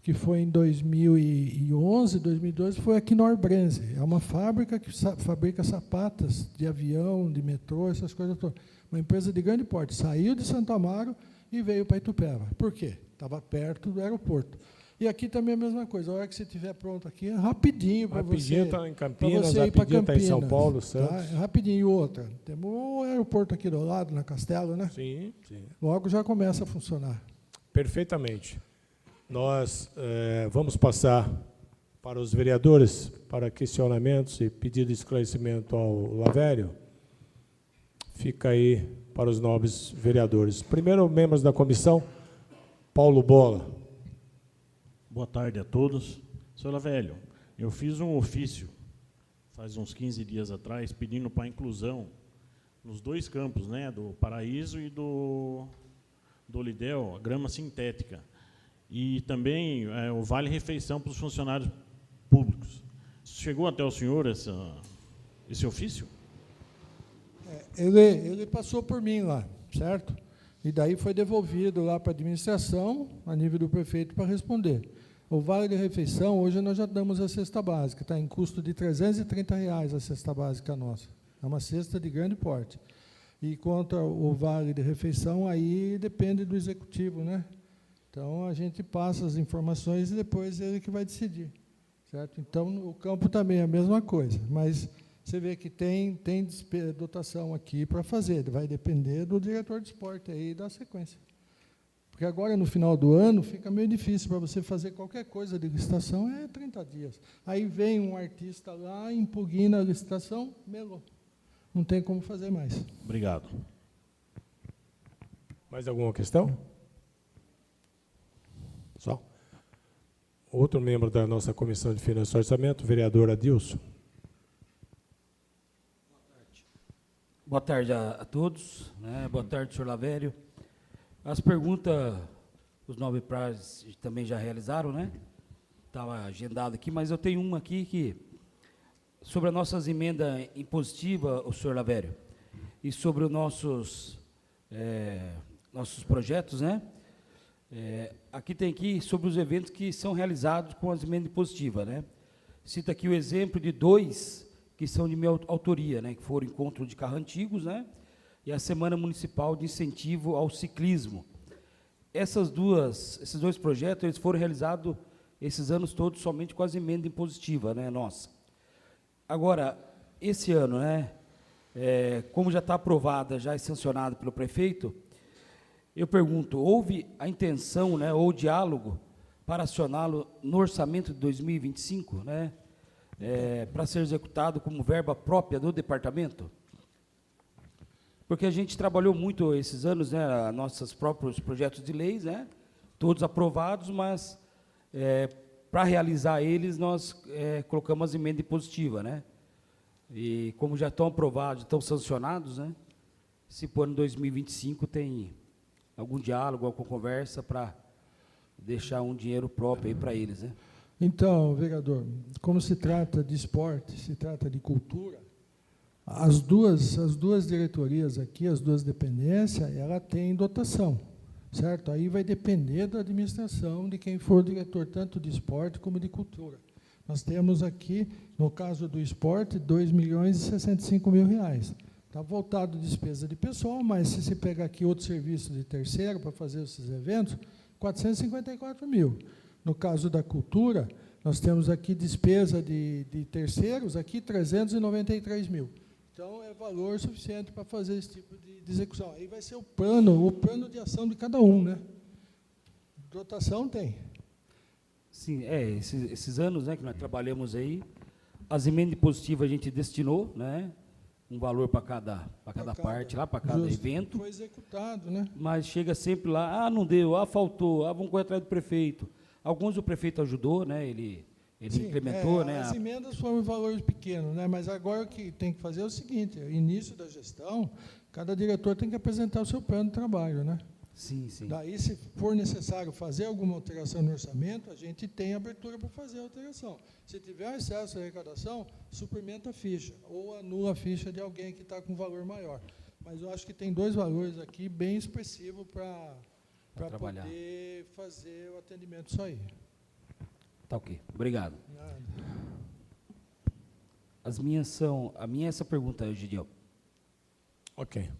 que foi em 2011, 2012, foi a Knorr-Bremse. É uma fábrica que fabrica sapatas de avião, de metrô, essas coisas todas. Uma empresa de grande porte. Saiu de Santo Amaro e veio para Itupeva. Por quê? Estava perto do aeroporto. E aqui também é a mesma coisa. A hora que você estiver pronto aqui, é rapidinho para você. Rapidinho está em Campinas, rapidinho está em São Paulo, Santos. Tá? Rapidinho. E outra, temos o aeroporto aqui do lado, na Castelo, né? Sim, sim. Logo já começa a funcionar. Perfeitamente. Nós vamos passar para os vereadores, para questionamentos e pedido de esclarecimento ao Lavério. Fica aí para os nobres vereadores. Primeiro, membros da comissão, Paulo Bola. Boa tarde a todos. Senhor Lavério, eu fiz um ofício, faz uns 15 dias atrás, pedindo para a inclusão nos dois campos, né, do Paraíso e do Olidel, a grama sintética. E também o vale-refeição para os funcionários públicos. Chegou até o senhor esse ofício? Ele passou por mim lá, certo? E daí foi devolvido lá para a administração, a nível do prefeito, para responder. O vale-refeição, hoje nós já damos a cesta básica, está em custo de R$ 330 a cesta básica nossa. É uma cesta de grande porte. E quanto ao vale-refeição, aí depende do executivo, né? Então, a gente passa as informações e depois ele que vai decidir, certo? Então, o campo também é a mesma coisa, mas você vê que tem dotação aqui para fazer, vai depender do diretor de esporte aí da sequência. Porque agora, no final do ano, fica meio difícil para você fazer qualquer coisa de licitação, 30 dias. Aí vem um artista lá, impugna a licitação, melou. Não tem como fazer mais. Obrigado. Mais alguma questão? Só. Outro membro da nossa Comissão de Finanças e Orçamento, o vereador Adilson. Boa tarde a todos. Né? Boa tarde, senhor Lavério. As perguntas, os 9 prazos também já realizaram, né? Estava agendado aqui, mas eu tenho uma aqui que, sobre as nossas emendas impositivas, o senhor Lavério, e sobre os nossos projetos, né? Aqui tem aqui sobre os eventos que são realizados com as emendas impositivas, né? Cita aqui o exemplo de 2 que são de minha autoria, né? Que foram o Encontro de Carros Antigos, né? E a Semana Municipal de Incentivo ao Ciclismo. Esses 2 projetos, eles foram realizados esses anos todos somente com as emendas impositivas, né? Nossa. Agora, esse ano, né? Como já está aprovada, já é sancionada pelo prefeito, eu pergunto, houve a intenção, né, ou diálogo para acioná-lo no orçamento de 2025, né, para ser executado como verba própria do departamento? Porque a gente trabalhou muito esses anos, né, nossos próprios projetos de leis, né, todos aprovados, mas para realizar eles nós colocamos as emendas impositivas, né? E como já estão aprovados, estão sancionados, né? Se para o ano 2025 tem algum diálogo, alguma conversa para deixar um dinheiro próprio aí para eles, né? Então, vereador, como se trata de esporte, se trata de cultura, as duas diretorias aqui, as 2 dependências, ela tem dotação, certo? Aí vai depender da administração de quem for o diretor, tanto de esporte como de cultura. Nós temos aqui, no caso do esporte, R$ 2.065.000. Está voltado a despesa de pessoal, mas se você pegar aqui outro serviço de terceiro para fazer esses eventos, 454 mil. No caso da cultura, nós temos aqui despesa de terceiros, aqui 393 mil. Então, é valor suficiente para fazer esse tipo de execução. Aí vai ser o plano de ação de cada um, né? Dotação tem. Sim, esses anos, né, que nós trabalhamos aí, as emendas impositivas a gente destinou, né, um valor para cada parte, lá para cada evento. Foi executado, né? Mas chega sempre lá, não deu, faltou, vamos correr atrás do prefeito. Alguns o prefeito ajudou, né, ele implementou, né? As emendas foram valores pequenos, né? Mas agora o que tem que fazer é o seguinte: início da gestão, cada diretor tem que apresentar o seu plano de trabalho, né? Sim, sim. Daí, se for necessário fazer alguma alteração no orçamento, a gente tem abertura para fazer a alteração. Se tiver um excesso de arrecadação, suplementa a ficha, ou anula a ficha de alguém que está com valor maior. Mas eu acho que tem 2 valores aqui bem expressivos para poder fazer o atendimento disso aí. Tá ok, obrigado. Nada. A minha é essa pergunta, Gideão. Ok.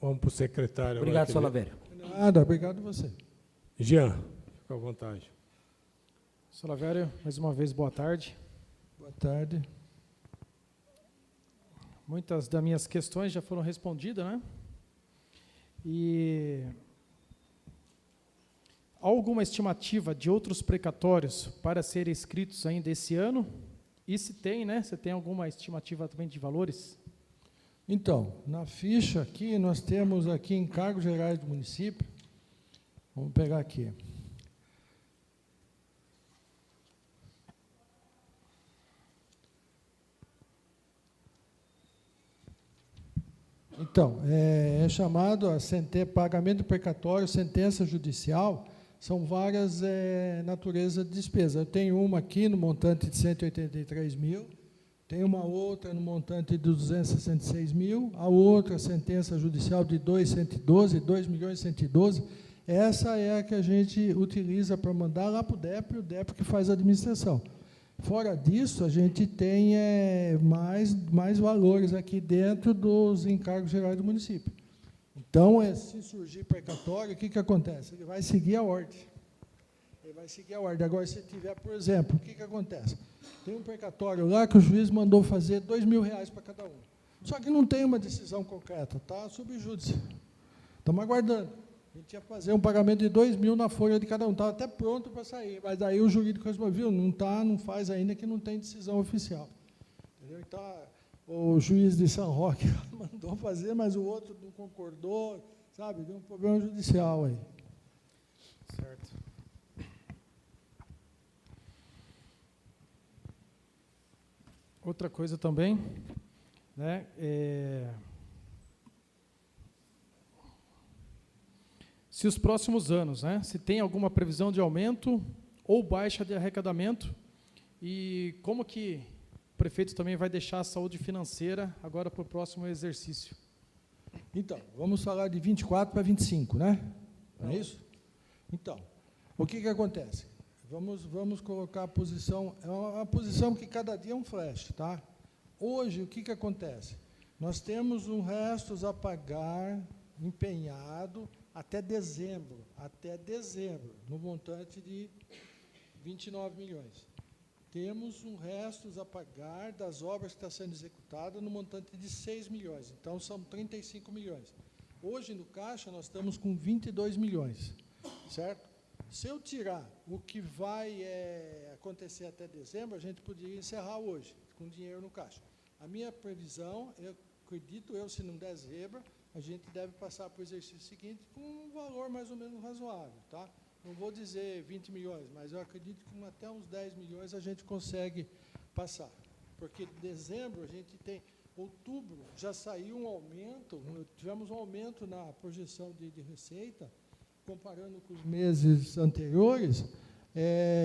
Vamos para o secretário. Obrigado, agora, Salavério. Nada, obrigado a você. Jean, fica à vontade. Salavério, mais uma vez, boa tarde. Boa tarde. Muitas das minhas questões já foram respondidas, né? E há alguma estimativa de outros precatórios para serem escritos ainda esse ano? E se tem, né? Você tem alguma estimativa também de valores? Então, na ficha aqui, nós temos aqui encargos gerais do município. Vamos pegar aqui. Então, é chamado a pagamento de precatório, sentença judicial, são várias naturezas de despesa. Eu tenho uma aqui no montante de 183 mil, tem uma outra no montante de 266 mil, a outra sentença judicial de 2.112, essa é a que a gente utiliza para mandar lá para o DEP que faz a administração. Fora disso, a gente tem mais valores aqui dentro dos encargos gerais do município. Então, se surgir precatório, o que acontece? Ele vai seguir a ordem. Agora, se tiver, por exemplo, o que acontece? Tem um precatório lá que o juiz mandou fazer R$2.000 para cada um. Só que não tem uma decisão concreta, está sob júdice. Estamos aguardando. A gente ia fazer um pagamento de 2.000 na folha de cada um, estava até pronto para sair, mas aí o jurídico respondeu, não faz ainda que não tem decisão oficial. Entendeu? Então, o juiz de São Roque mandou fazer, mas o outro não concordou, sabe? Deu um problema judicial aí. Certo. Outra coisa também, né, se os próximos anos, né, se tem alguma previsão de aumento ou baixa de arrecadamento e como que o prefeito também vai deixar a saúde financeira agora para o próximo exercício? Então, vamos falar de 24 para 25, né? Não é isso? Então, o que acontece? Vamos colocar a posição, é uma posição que cada dia é um flash, tá? Hoje, o que acontece? Nós temos um restos a pagar empenhado até dezembro, no montante de 29 milhões. Temos um restos a pagar das obras que está sendo executada no montante de 6 milhões, então são 35 milhões. Hoje, no caixa, nós estamos com 22 milhões, certo? Se eu tirar o que vai acontecer até dezembro, a gente poderia encerrar hoje, com dinheiro no caixa. A minha previsão, eu acredito eu, se não der zebra, a gente deve passar para o exercício seguinte com um valor mais ou menos razoável, tá? Não vou dizer 20 milhões, mas eu acredito que com até uns 10 milhões a gente consegue passar. Porque dezembro a gente tem, outubro já saiu um aumento, tivemos um aumento na projeção de receita, comparando com os meses anteriores,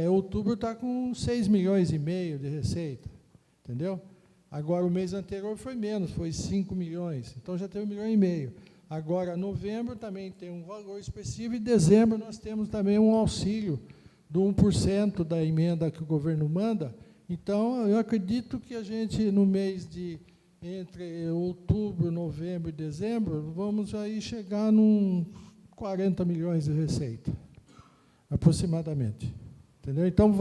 outubro está com 6 milhões e meio de receita, entendeu? Agora, o mês anterior foi menos, foi 5 milhões, então já teve 1,5 milhão. Agora, novembro também tem um valor expressivo e dezembro nós temos também um auxílio do 1% da emenda que o governo manda. Então, eu acredito que a gente, no mês de entre outubro, novembro e dezembro, vamos aí chegar num 40 milhões de receita, aproximadamente. Entendeu? Então,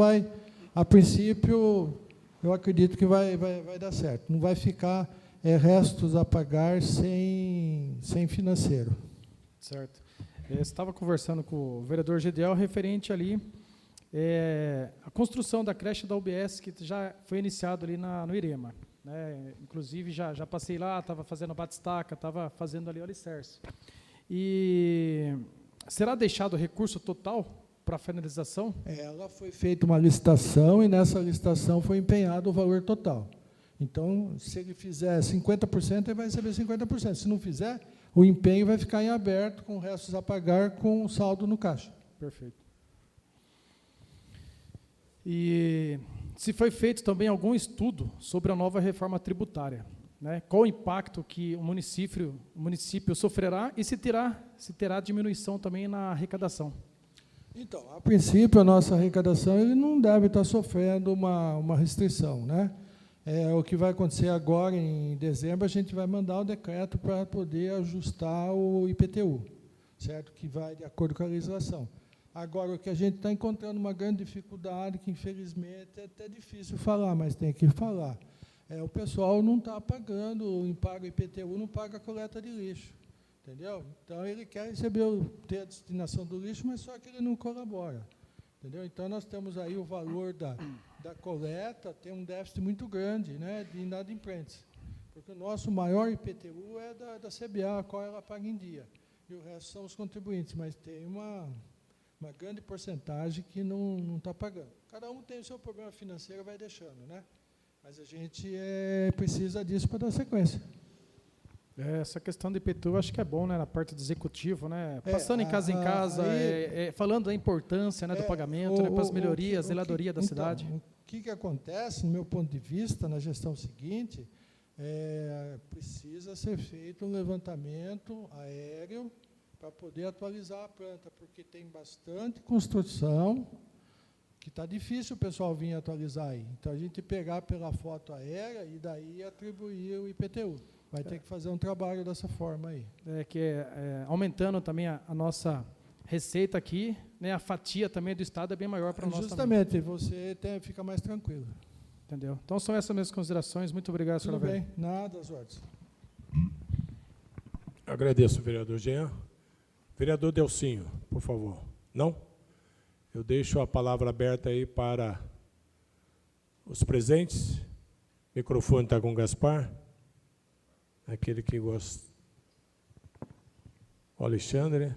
a princípio, eu acredito que vai dar certo. Não vai ficar restos a pagar sem financeiro. Certo. Eu estava conversando com o vereador Gediel referente ali a construção da creche da UBS, que já foi iniciado ali no Irema. Né? Inclusive, já passei lá, estava fazendo batistaca, estava fazendo ali o alicerce. E será deixado o recurso total para a finalização? Ela foi feita uma licitação e nessa licitação foi empenhado o valor total. Então, se ele fizer 50%, ele vai receber 50%. Se não fizer, o empenho vai ficar em aberto, com restos a pagar, com o saldo no caixa. Perfeito. E se foi feito também algum estudo sobre a nova reforma tributária, né? Qual o impacto que o município sofrerá e se terá diminuição também na arrecadação? Então, a princípio, a nossa arrecadação ele não deve estar sofrendo uma restrição, né? O que vai acontecer agora, em dezembro, a gente vai mandar o decreto para poder ajustar o IPTU, certo? Que vai de acordo com a legislação. Agora, o que a gente está encontrando uma grande dificuldade, que infelizmente é até difícil falar, mas tem que falar. O pessoal não está pagando, paga o IPTU, não paga a coleta de lixo, entendeu? Então, ele quer ter a destinação do lixo, mas só que ele não colabora. Entendeu? Então, nós temos aí o valor da coleta, tem um déficit muito grande, né, de inadimplentes. Porque o nosso maior IPTU é da CBA, a qual ela paga em dia. E o resto são os contribuintes, mas tem uma grande porcentagem que não está pagando. Cada um tem o seu problema financeiro, vai deixando, né? Mas a gente precisa disso para dar sequência. Essa questão do IPTU, eu acho que é bom, né, na parte do executivo, né, passando em casa, falando da importância, né, do pagamento, para as melhorias, zeladoria da cidade. O que acontece, no meu ponto de vista, na gestão seguinte, precisa ser feito um levantamento aéreo para poder atualizar a planta, porque tem bastante construção, que está difícil o pessoal vir atualizar aí. Então, a gente pegar pela foto aérea e daí atribuir o IPTU. Vai ter que fazer um trabalho dessa forma aí. Aumentando também a nossa receita aqui, né, a fatia também do Estado é bem maior para nós. Justamente, também. Você fica mais tranquilo. Entendeu? Então, são essas minhas considerações. Muito obrigado, senhor Tudo bem, nada, às ordens. Agradeço, vereador Jean. Vereador Delcinho, por favor. Não? Eu deixo a palavra aberta aí para os presentes. O microfone está com o Gaspar. Aquele que gosta. O Alexandre.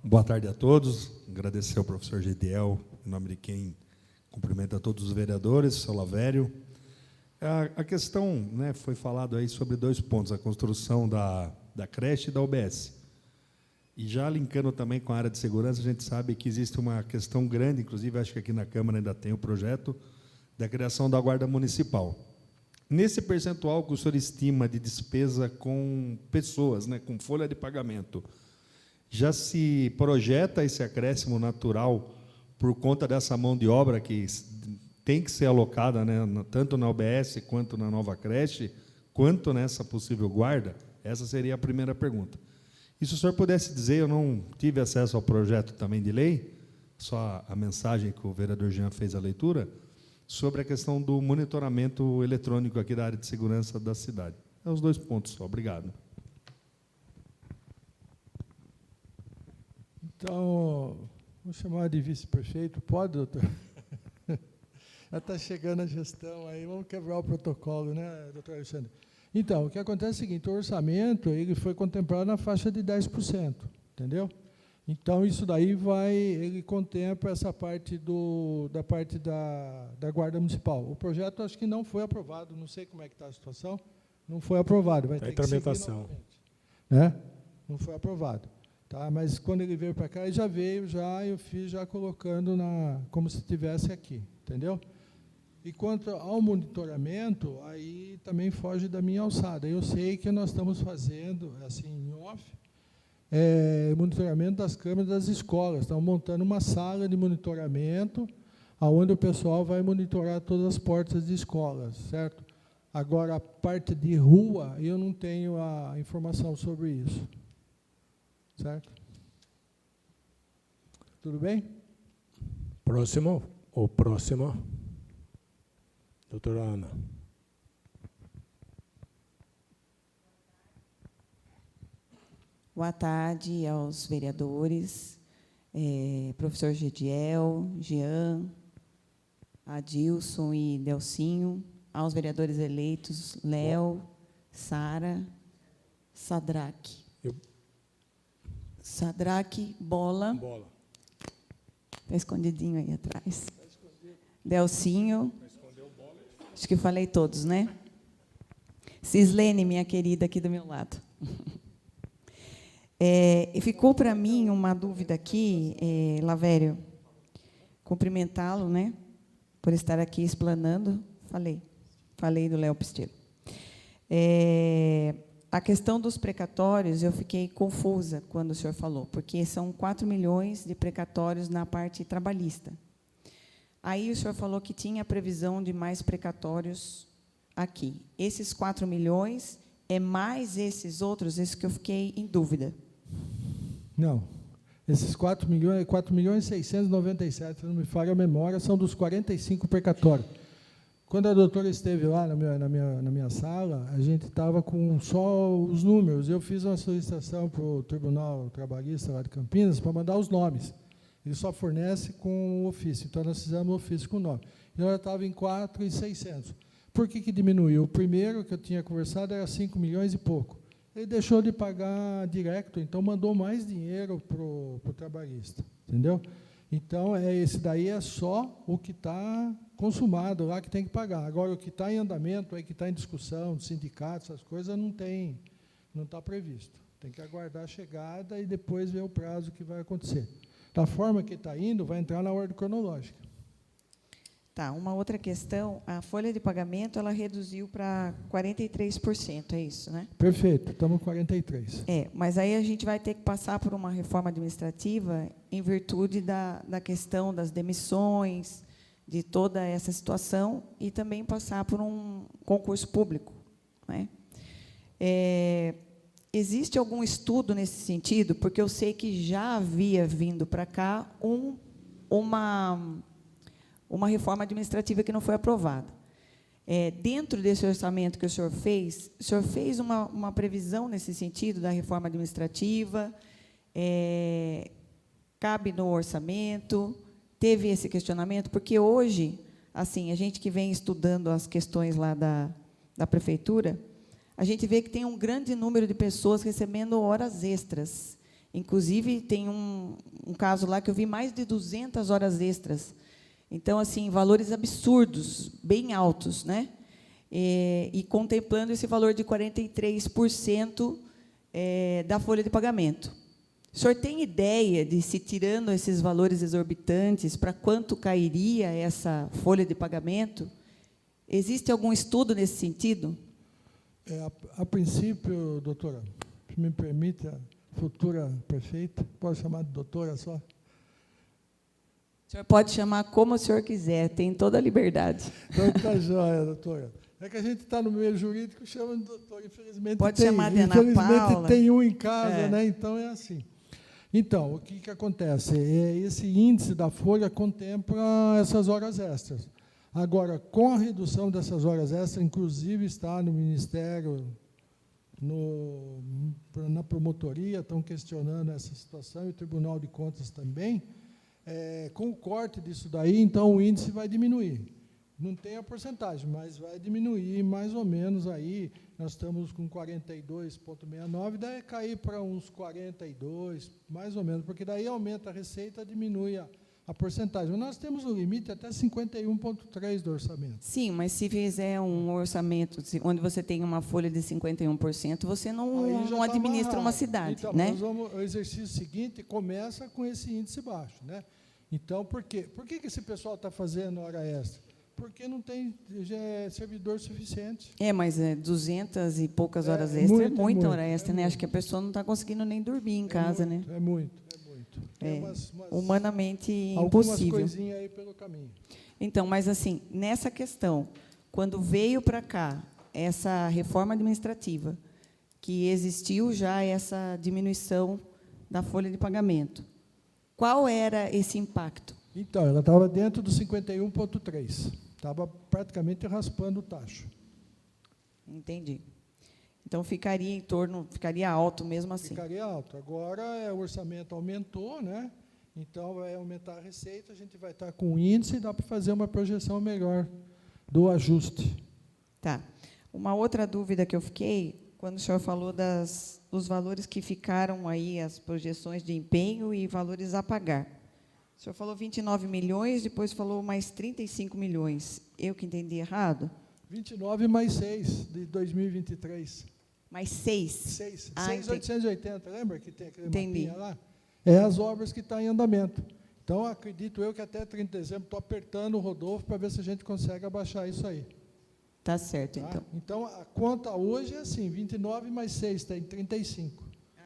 Boa tarde a todos. Agradecer ao professor Gediel, em nome de quem cumprimento a todos os vereadores, seu Lavério. A questão, né, foi falado aí sobre 2 pontos, a construção da creche e da UBS. E já linkando também com a área de segurança, a gente sabe que existe uma questão grande, inclusive acho que aqui na Câmara ainda tem o projeto da criação da Guarda Municipal. nesse percentual que o senhor estima de despesa com pessoas, né, com folha de pagamento, já se projeta esse acréscimo natural por conta dessa mão de obra que tem que ser alocada, né, tanto na UBS quanto na nova creche, quanto nessa possível guarda? Essa seria a primeira pergunta. E se o senhor pudesse dizer, eu não tive acesso ao projeto também de lei, só a mensagem que o vereador Jean fez a leitura, sobre a questão do monitoramento eletrônico aqui da área de segurança da cidade. É os 2 pontos só. Obrigado. Então, vou chamar de vice-prefeito. Pode, doutor? Já está chegando a gestão aí, vamos quebrar o protocolo, né, doutor Alexandre? Então, o que acontece é o seguinte, o orçamento ele foi contemplado na faixa de 10%, entendeu? Então, isso daí ele contempla essa parte da Guarda Municipal. O projeto, acho que não foi aprovado, não sei como é que está a situação, não foi aprovado, vai ter que seguir novamente, né? Não foi aprovado. Tá? Mas, quando ele veio para cá, ele já veio, eu fiz já colocando como se estivesse aqui, entendeu? E quanto ao monitoramento, aí também foge da minha alçada. Eu sei que nós estamos fazendo, assim, em off, monitoramento das câmeras das escolas. Estamos montando uma sala de monitoramento, onde o pessoal vai monitorar todas as portas de escolas, certo? Agora, a parte de rua, eu não tenho a informação sobre isso. Certo? Tudo bem? Próximo. Ou próxima. Doutora Ana. Boa tarde aos vereadores, professor Gediel, Jean, Adilson e Delcinho, aos vereadores eleitos, Léo, Sara, Sadraque. Sadraque, Bola. Está escondidinho aí atrás. Delcinho. Acho que eu falei todos, né? Cislene, minha querida, aqui do meu lado. Ficou para mim uma dúvida aqui, Lavério, cumprimentá-lo, né, por estar aqui explanando. Falei do Léo Pistillo. A questão dos precatórios, eu fiquei confusa quando o senhor falou, porque são 4 milhões de precatórios na parte trabalhista. Aí o senhor falou que tinha previsão de mais precatórios aqui. Esses 4 milhões é mais esses outros, esse que eu fiquei em dúvida. Não. Esses 4 milhões e 697, se não me falha a memória, são dos 45 precatórios. Quando a doutora esteve lá na minha sala, a gente estava com só os números. Eu fiz uma solicitação para o Tribunal Trabalhista lá de Campinas para mandar os nomes. Ele só fornece com o ofício, então nós fizemos o ofício com o nome. E nós estava em 4.600. Por que diminuiu? O primeiro que eu tinha conversado era 5 milhões e pouco. Ele deixou de pagar direto, então mandou mais dinheiro para o trabalhista, entendeu? Então, esse daí é só o que está consumado lá, que tem que pagar. Agora, o que está em andamento, que está em discussão, do sindicato, essas coisas, não está previsto. Tem que aguardar a chegada e depois ver o prazo que vai acontecer. Da forma que está indo, vai entrar na ordem cronológica. Tá, uma outra questão, a folha de pagamento, ela reduziu para 43%, é isso, né? Perfeito, estamos com 43%. Mas aí a gente vai ter que passar por uma reforma administrativa em virtude da questão das demissões, de toda essa situação, e também passar por um concurso público, né? Existe algum estudo nesse sentido? Porque eu sei que já havia vindo para cá uma reforma administrativa que não foi aprovada. Dentro desse orçamento que o senhor fez uma previsão nesse sentido da reforma administrativa? Cabe no orçamento? Teve esse questionamento? Porque hoje, assim, a gente que vem estudando as questões lá da prefeitura, a gente vê que tem um grande número de pessoas recebendo horas extras. Inclusive, tem um caso lá que eu vi mais de 200 horas extras. Então, assim, valores absurdos, bem altos, né? E contemplando esse valor de 43% da folha de pagamento. O senhor tem ideia de, se tirando esses valores exorbitantes, para quanto cairia essa folha de pagamento? Existe algum estudo nesse sentido? A princípio, doutora, se me permite, a futura prefeita, pode chamar de doutora só? O senhor pode chamar como o senhor quiser, tem toda a liberdade. Então, está jóia, doutora. É que a gente está no meio jurídico, chama de doutor, infelizmente. Pode chamar de Ana Paula. Tem um em casa, É. né? Então é assim. Então, o que acontece? Esse índice da folha contempla essas horas extras. Agora, com a redução dessas horas extras, inclusive está no Ministério, na promotoria, estão questionando essa situação, e o Tribunal de Contas também, com o corte disso daí, então o índice vai diminuir. Não tem a porcentagem, mas vai diminuir mais ou menos aí. Nós estamos com 42,69, daí cair para uns 42, mais ou menos, porque daí aumenta a receita, diminui a porcentagem. Mas nós temos um limite até 51,3% do orçamento. Sim, mas se fizer um orçamento onde você tem uma folha de 51%, você Aí não já tá administra uma amarrado. cidade, Então, né? nós vamos, o exercício seguinte começa com esse índice baixo, né? Então, por quê? Por que esse pessoal está fazendo hora extra? Porque não tem servidor suficiente. Mas 200 e poucas horas É extra é muito, muita é hora muito, extra, é né? muito. Acho que a pessoa não está conseguindo nem dormir em casa, né? É muito. Tem Humanamente algumas impossível. coisinhas aí pelo caminho. Então, mas assim, nessa questão, quando veio para cá essa reforma administrativa, que existiu já essa diminuição da folha de pagamento, qual era esse impacto? Então, ela estava dentro do 51,3. Estava praticamente raspando o tacho. Entendi. Então, ficaria alto mesmo assim. Ficaria alto. Agora, o orçamento aumentou, né? Então, vai aumentar a receita, a gente vai estar com o índice e dá para fazer uma projeção melhor do ajuste. Tá. Uma outra dúvida que eu fiquei, quando o senhor falou dos valores que ficaram aí, as projeções de empenho e valores a pagar. O senhor falou 29 milhões, depois falou mais 35 milhões. Eu que entendi errado? 29 mais 6 de 2023. Mais 6? 6,880, lembra que tem aquele Entendi. mapinha lá? É as obras que estão em andamento. Então, acredito eu que até 30 de dezembro estou apertando o Rodolfo para ver se a gente consegue abaixar isso aí. Tá certo, Tá? então. Então, a conta hoje é assim, 29 mais 6, tem 35.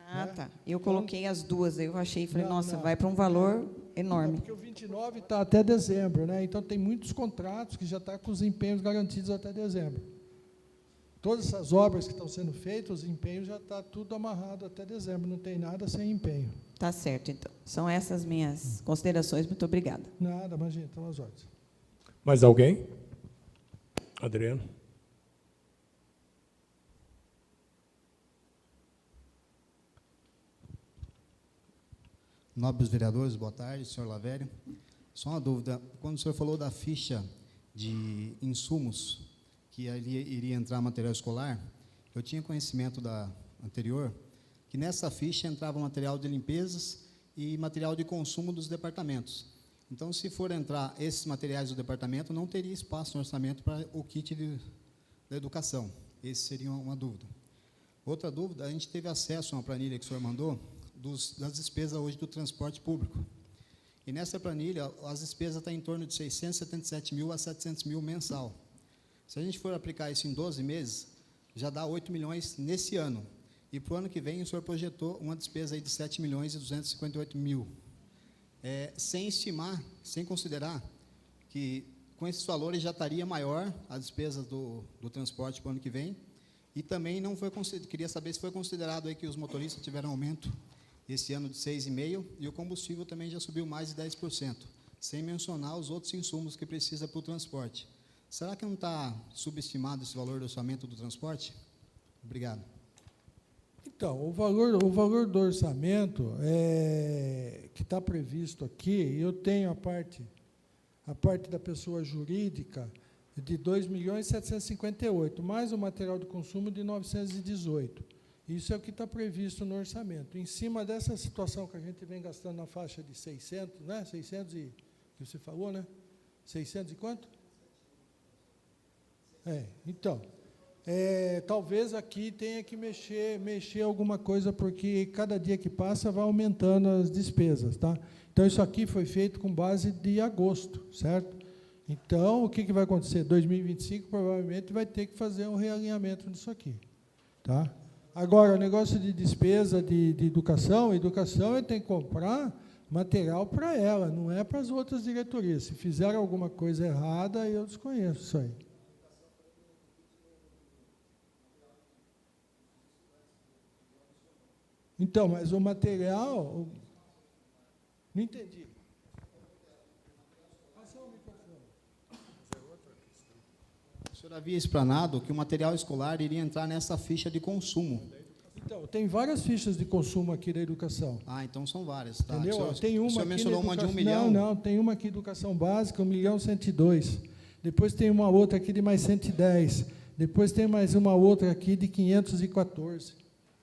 Ah, né? tá. Eu coloquei as duas, aí eu achei, falei, Não, nossa, não. vai para um valor enorme. Porque o 29 está até dezembro, né? Então tem muitos contratos que já estão com os empenhos garantidos até dezembro. Todas essas obras que estão sendo feitas, os empenhos já está tudo amarrado até dezembro, não tem nada sem empenho. Tá certo, então. São essas minhas considerações. Muito obrigada. Nada, imagina, estão as ordens. Mais alguém? Adriano? Nobres vereadores, boa tarde, senhor Lavério. Só uma dúvida, quando o senhor falou da ficha de insumos, que ali iria entrar material escolar, eu tinha conhecimento da anterior, que nessa ficha entrava material de limpezas e material de consumo dos departamentos. Então, se for entrar esses materiais do departamento, não teria espaço no orçamento para o kit da educação. Esse seria uma dúvida. Outra dúvida, a gente teve acesso a uma planilha que o senhor mandou, das despesas hoje do transporte público. E nessa planilha, as despesas estão em torno de 677 mil a 700 mil mensal. Se a gente for aplicar isso em 12 meses, já dá 8 milhões nesse ano. E para o ano que vem, o senhor projetou uma despesa aí de 7 milhões e 258 mil. Sem estimar, sem considerar que com esses valores já estaria maior a despesa do transporte para o ano que vem. E também não foi queria saber se foi considerado aí que os motoristas tiveram aumento esse ano de 6,5%, e o combustível também já subiu mais de 10%, sem mencionar os outros insumos que precisa para o transporte. Será que não está subestimado esse valor do orçamento do transporte? Obrigado. Então, o valor do orçamento que está previsto aqui, eu tenho a parte da pessoa jurídica de 2.758.000, mais o material de consumo de 918. Isso é o que está previsto no orçamento. Em cima dessa situação que a gente vem gastando na faixa de 600, né? 600 e que você falou, né? 600 e quanto? Então, talvez aqui tenha que mexer alguma coisa, porque cada dia que passa vai aumentando as despesas, tá? Então, isso aqui foi feito com base de agosto, certo? Então, o que vai acontecer? 2025, provavelmente, vai ter que fazer um realinhamento disso aqui. Tá? Agora, o negócio de despesa de educação tem que comprar material para ela, não é para as outras diretorias. Se fizeram alguma coisa errada, eu desconheço isso aí. Então, mas o material... Não entendi. O senhor havia explanado que o material escolar iria entrar nessa ficha de consumo. Então, tem várias fichas de consumo aqui da educação. Ah, então são várias. Tá. Entendeu? O senhor, Tem uma o senhor aqui mencionou uma de 1 milhão? Não, tem uma aqui de educação básica, 1.102.000. Depois tem uma outra aqui de mais 110. Depois tem mais uma outra aqui de 514.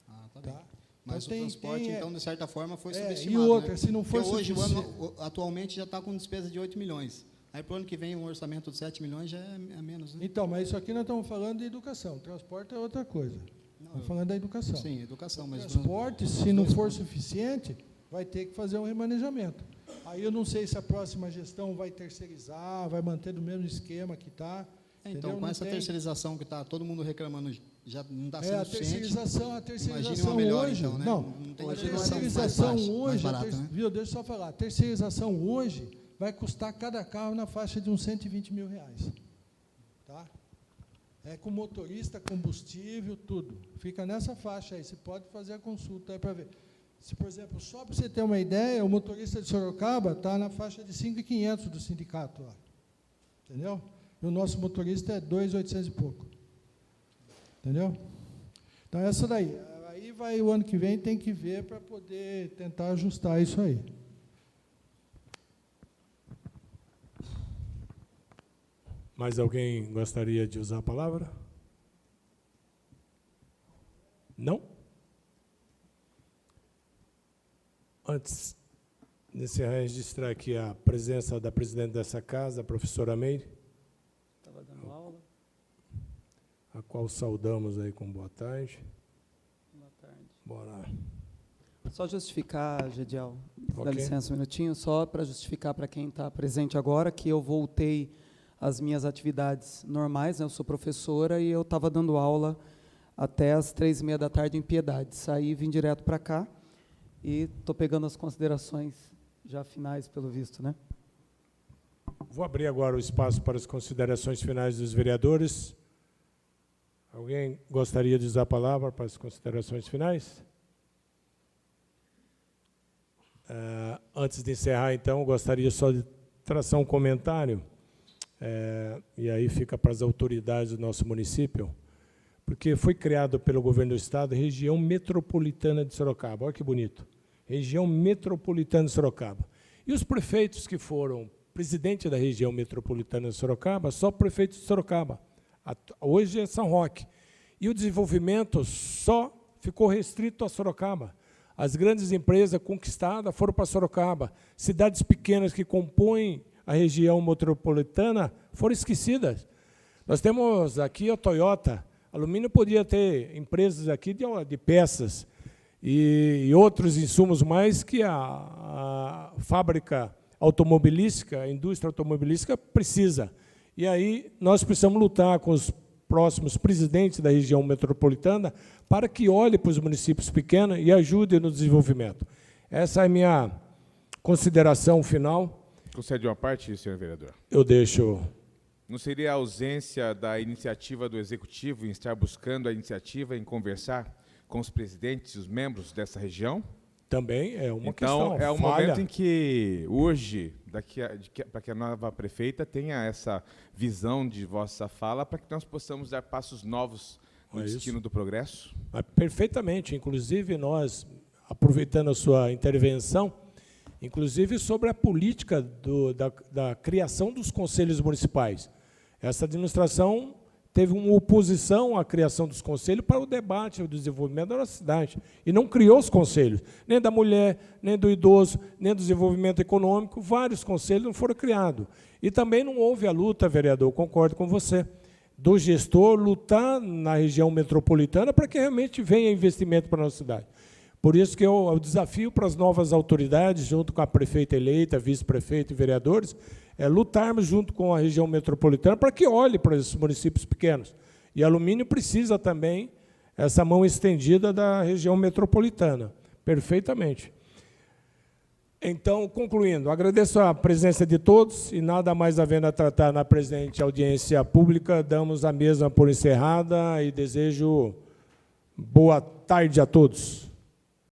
Ah, tá Tá? bem. Mas Então, o transporte, então, de certa forma, foi subestimado. E outra, né? se não for porque hoje, o suficiente... ano, atualmente, já está com despesa de 8 milhões. Aí, para o ano que vem, um orçamento de 7 milhões já é menos. Né? Então, mas isso aqui nós estamos falando de educação. Transporte é outra coisa. Estamos falando da educação. Sim, educação. Mas Transporte, se não for suficiente, vai ter que fazer um remanejamento. Aí eu não sei se a próxima gestão vai terceirizar, vai manter do mesmo esquema que está. Então, com essa terceirização que está todo mundo reclamando, já não está sendo suficiente. A terceirização Imagine uma melhor, hoje... então, né? Não, tem a terceirização hoje... Viu, deixa eu só falar. A terceirização hoje vai custar cada carro na faixa de uns 120 mil reais. Tá? É com motorista, combustível, tudo. Fica nessa faixa aí. Você pode fazer a consulta aí para ver. Se, por exemplo, só para você ter uma ideia, o motorista de Sorocaba está na faixa de 5.500 do sindicato lá. Entendeu? E o nosso motorista é 2.800 e pouco. Entendeu? Então, essa daí. Aí vai, o ano que vem tem que ver para poder tentar ajustar isso aí. Mais alguém gostaria de usar a palavra? Não? Antes de encerrar, registrar aqui a presença da presidente dessa casa, a professora Meire, Estava dando aula. a qual saudamos aí com boa tarde. Boa tarde. Bora. Só justificar, Gedial, dá Ok. licença um minutinho, só para justificar para quem está presente agora, que eu voltei às minhas atividades normais, né? Eu sou professora e eu estava dando aula até às 3h30 da tarde em Piedade. Saí, vim direto para cá e estou pegando as considerações já finais, pelo visto, né? Vou abrir agora o espaço para as considerações finais dos vereadores. Alguém gostaria de usar a palavra para as considerações finais? Antes de encerrar, então, gostaria só de traçar um comentário, e aí fica para as autoridades do nosso município, porque foi criado pelo governo do Estado a região metropolitana de Sorocaba. Olha que bonito. Região metropolitana de Sorocaba. E os prefeitos que foram presidente da região metropolitana de Sorocaba, só prefeito de Sorocaba. Hoje é São Roque. E o desenvolvimento só ficou restrito a Sorocaba. As grandes empresas conquistadas foram para Sorocaba. Cidades pequenas que compõem a região metropolitana foram esquecidas. Nós temos aqui a Toyota. Alumínio podia ter empresas aqui de peças e outros insumos mais que a fábrica automobilística, a indústria automobilística precisa. E aí nós precisamos lutar com os próximos presidentes da região metropolitana para que olhe para os municípios pequenos e ajude no desenvolvimento. Essa é a minha consideração final. Concede uma parte, senhor vereador? Eu deixo... Não seria a ausência da iniciativa do Executivo em estar buscando a iniciativa, em conversar com os presidentes e os membros dessa região? Também é uma questão. questão. Então, é um momento em que, hoje, para que a nova prefeita tenha essa visão de vossa fala, para que nós possamos dar passos novos no destino do progresso? Perfeitamente. Inclusive, nós, aproveitando a sua intervenção, inclusive sobre a política da criação dos conselhos municipais. Essa administração teve uma oposição à criação dos conselhos para o debate e o desenvolvimento da nossa cidade. E não criou os conselhos, nem da mulher, nem do idoso, nem do desenvolvimento econômico. Vários conselhos não foram criados. E também não houve a luta, vereador, concordo com você, do gestor lutar na região metropolitana para que realmente venha investimento para a nossa cidade. Por isso que eu desafio para as novas autoridades, junto com a prefeita eleita, vice-prefeito e vereadores, lutarmos junto com a região metropolitana para que olhe para esses municípios pequenos. E Alumínio precisa também essa mão estendida da região metropolitana, perfeitamente. Então, concluindo, agradeço a presença de todos e nada mais havendo a tratar na presente audiência pública, damos a mesma por encerrada e desejo boa tarde a todos.